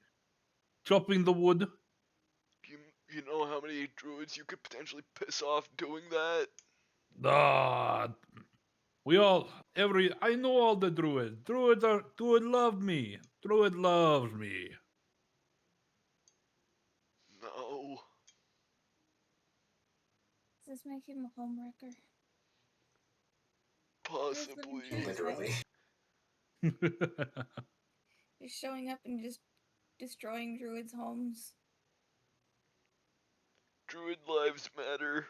chopping the wood? You know how many druids you could potentially piss off doing that? Ah, I know all the druids. Druid love me. Druid loves me. No. Does this make him a homewrecker? Possibly. Literally. Just showing up and just destroying druids' homes. Druid lives matter.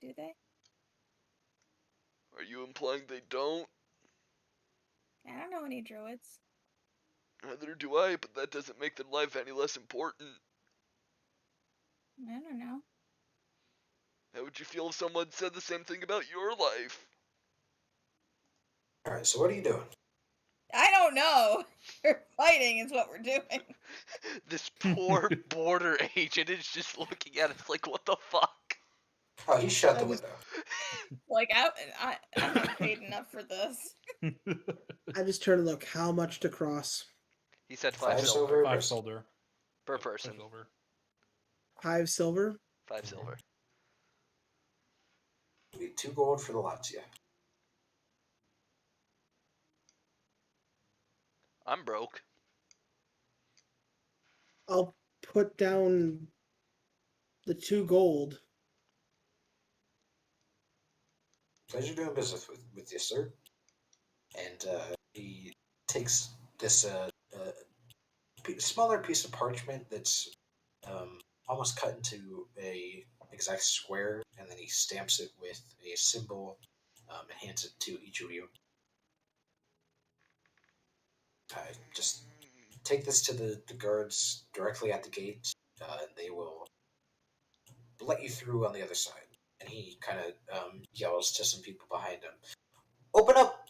Do they? Are you implying they don't? I don't know any druids. Neither do I, but that doesn't make their life any less important. I don't know. How would you feel if someone said the same thing about your life? Alright, so what are you doing? I don't know. We're fighting is what we're doing. This poor border agent is just looking at us like, what the fuck? Oh, he shut the window. Like, I'm not paid enough for this. I just turned to look. How much to cross? He said 5 5 silver. silver. 5 silver. Per Yep, 5 person. silver. 5 silver? 5 silver. We need 2 gold for the Lazia. I'm broke. I'll put down the 2 gold. Pleasure doing business with you, sir. And he takes this smaller piece of parchment that's almost cut into a exact square, and then he stamps it with a symbol and hands it to each of you. Just take this to the guards directly at the gate, and they will let you through on the other side. And he kind of yells to some people behind him, "Open up!"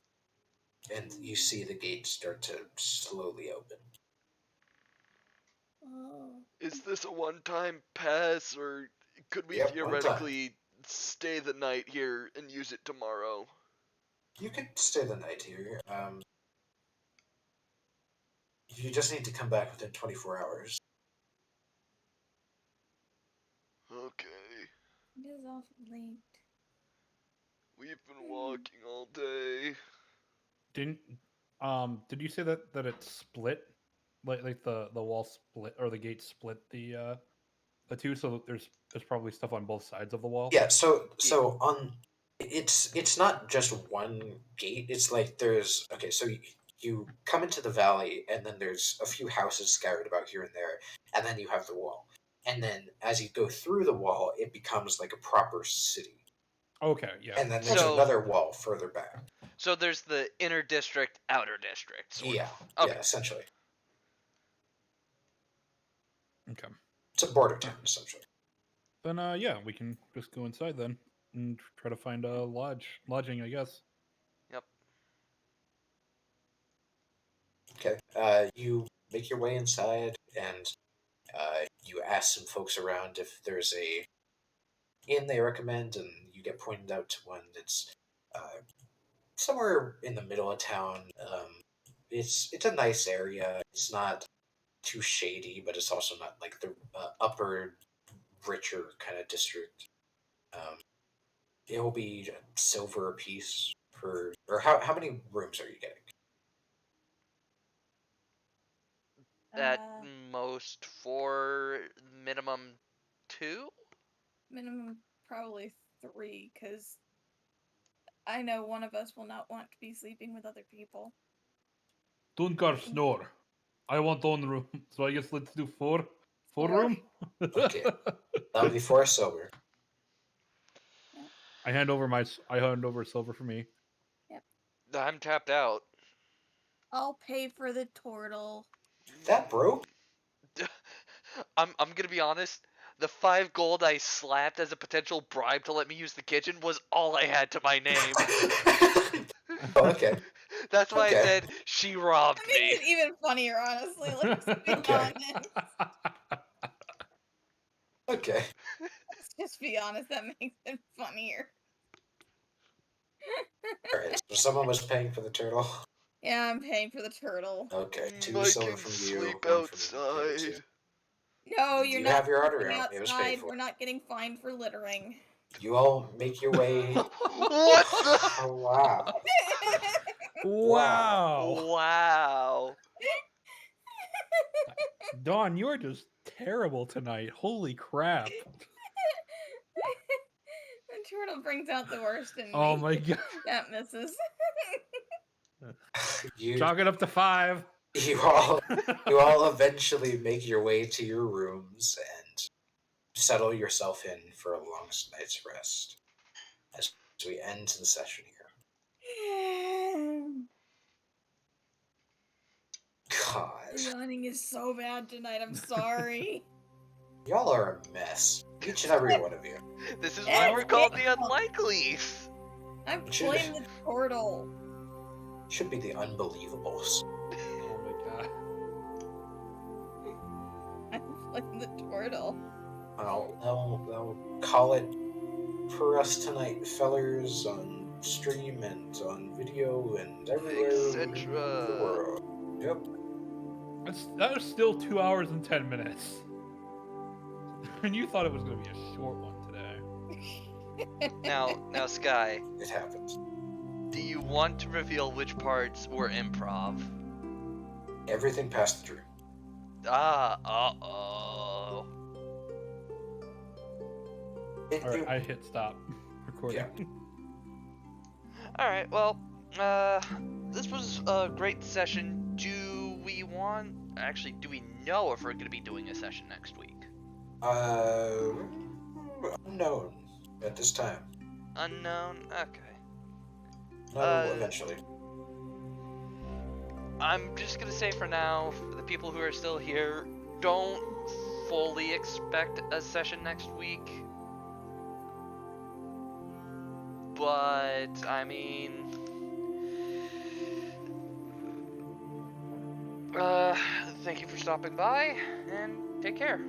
And you see the gate start to slowly open. Oh. Is this a one-time pass, or could we Yep, theoretically stay the night here and use it tomorrow? You could stay the night here. You just need to come back within 24 hours. Okay. It is awful late. We've been walking all day. Did you say that it split? Like the wall split or the gate split the two, so there's probably stuff on both sides of the wall? Yeah, so on it's not just one gate. It's like there's so you come into the valley, and then there's a few houses scattered about here and there, and then you have the wall. And then as you go through the wall, it becomes like a proper city. Okay, yeah. And then there's So- another wall further back. So there's the inner district, outer district, sort Yeah, of. Okay. yeah, essentially. Okay. It's a border town, essentially. Then yeah, we can just go inside then and try to find a lodging, I guess. Yep. Okay. You make your way inside, and you ask some folks around if there's a inn they recommend, and you get pointed out to one that's somewhere in the middle of town. It's a nice area. It's not too shady, but it's also not like the upper, richer kind of district. It will be silver a piece per. Or how many rooms are you getting? At Uh, most 4, minimum 2? minimum probably 3, because I know one of us will not want to be sleeping with other people. Dunkar snore. I want own room, so I guess let's do 4. 4 4. room. Okay. That'll be 4 silver. I hand over silver for me. I'm tapped out. I'll pay for the turtle. That broke? I'm gonna be honest. The 5 gold I slapped as a potential bribe to let me use the kitchen was all I had to my name. Oh, okay. That's why Okay. I said she robbed That makes me. it even funnier, honestly. Let's be Okay. honest. Okay. Let's just be honest. That makes it funnier. Alright, so someone was paying for the turtle. Yeah, I'm paying for the turtle. Okay, 2 I silver can from you, sleep 1 from the other 2. outside. No, Do you're you not have your order sleeping out? It was paid outside. for. We're not getting fined for littering. You all make your way. What the? Oh, wow. Wow. Wow. Dawn, you are just terrible tonight. Holy crap. The turtle brings out the worst in me. Oh my god. That misses. You Chalk it up to 5. you all eventually make your way to your rooms and settle yourself in for a long night's rest as we end the session here. God, Yawning is so bad tonight. I'm sorry. y'all are a mess. Each and every one of you. This is why we're It's called the Heffle. Unlikelies. I'm It should- playing the turtle. Should be the unbelievables. Oh my god. I'm playing the turtle. Well, they'll call it for us tonight, fellers, on stream and on video and everywhere in the Etc. world. Yep. That was still 2 hours and 10 minutes. And you thought it was going to be a short one today. Now, Sky, It happens. do you want to reveal which parts were improv? Everything past the dream. Uh-oh. Alright, I hit stop recording. Yeah. Alright, well, this was a great session. Do we know if we're going to be doing a session next week? Unknown at this time. Unknown? Okay. No, eventually. I'm just gonna say for now, for the people who are still here, don't fully expect a session next week. But, I mean... thank you for stopping by, and take care.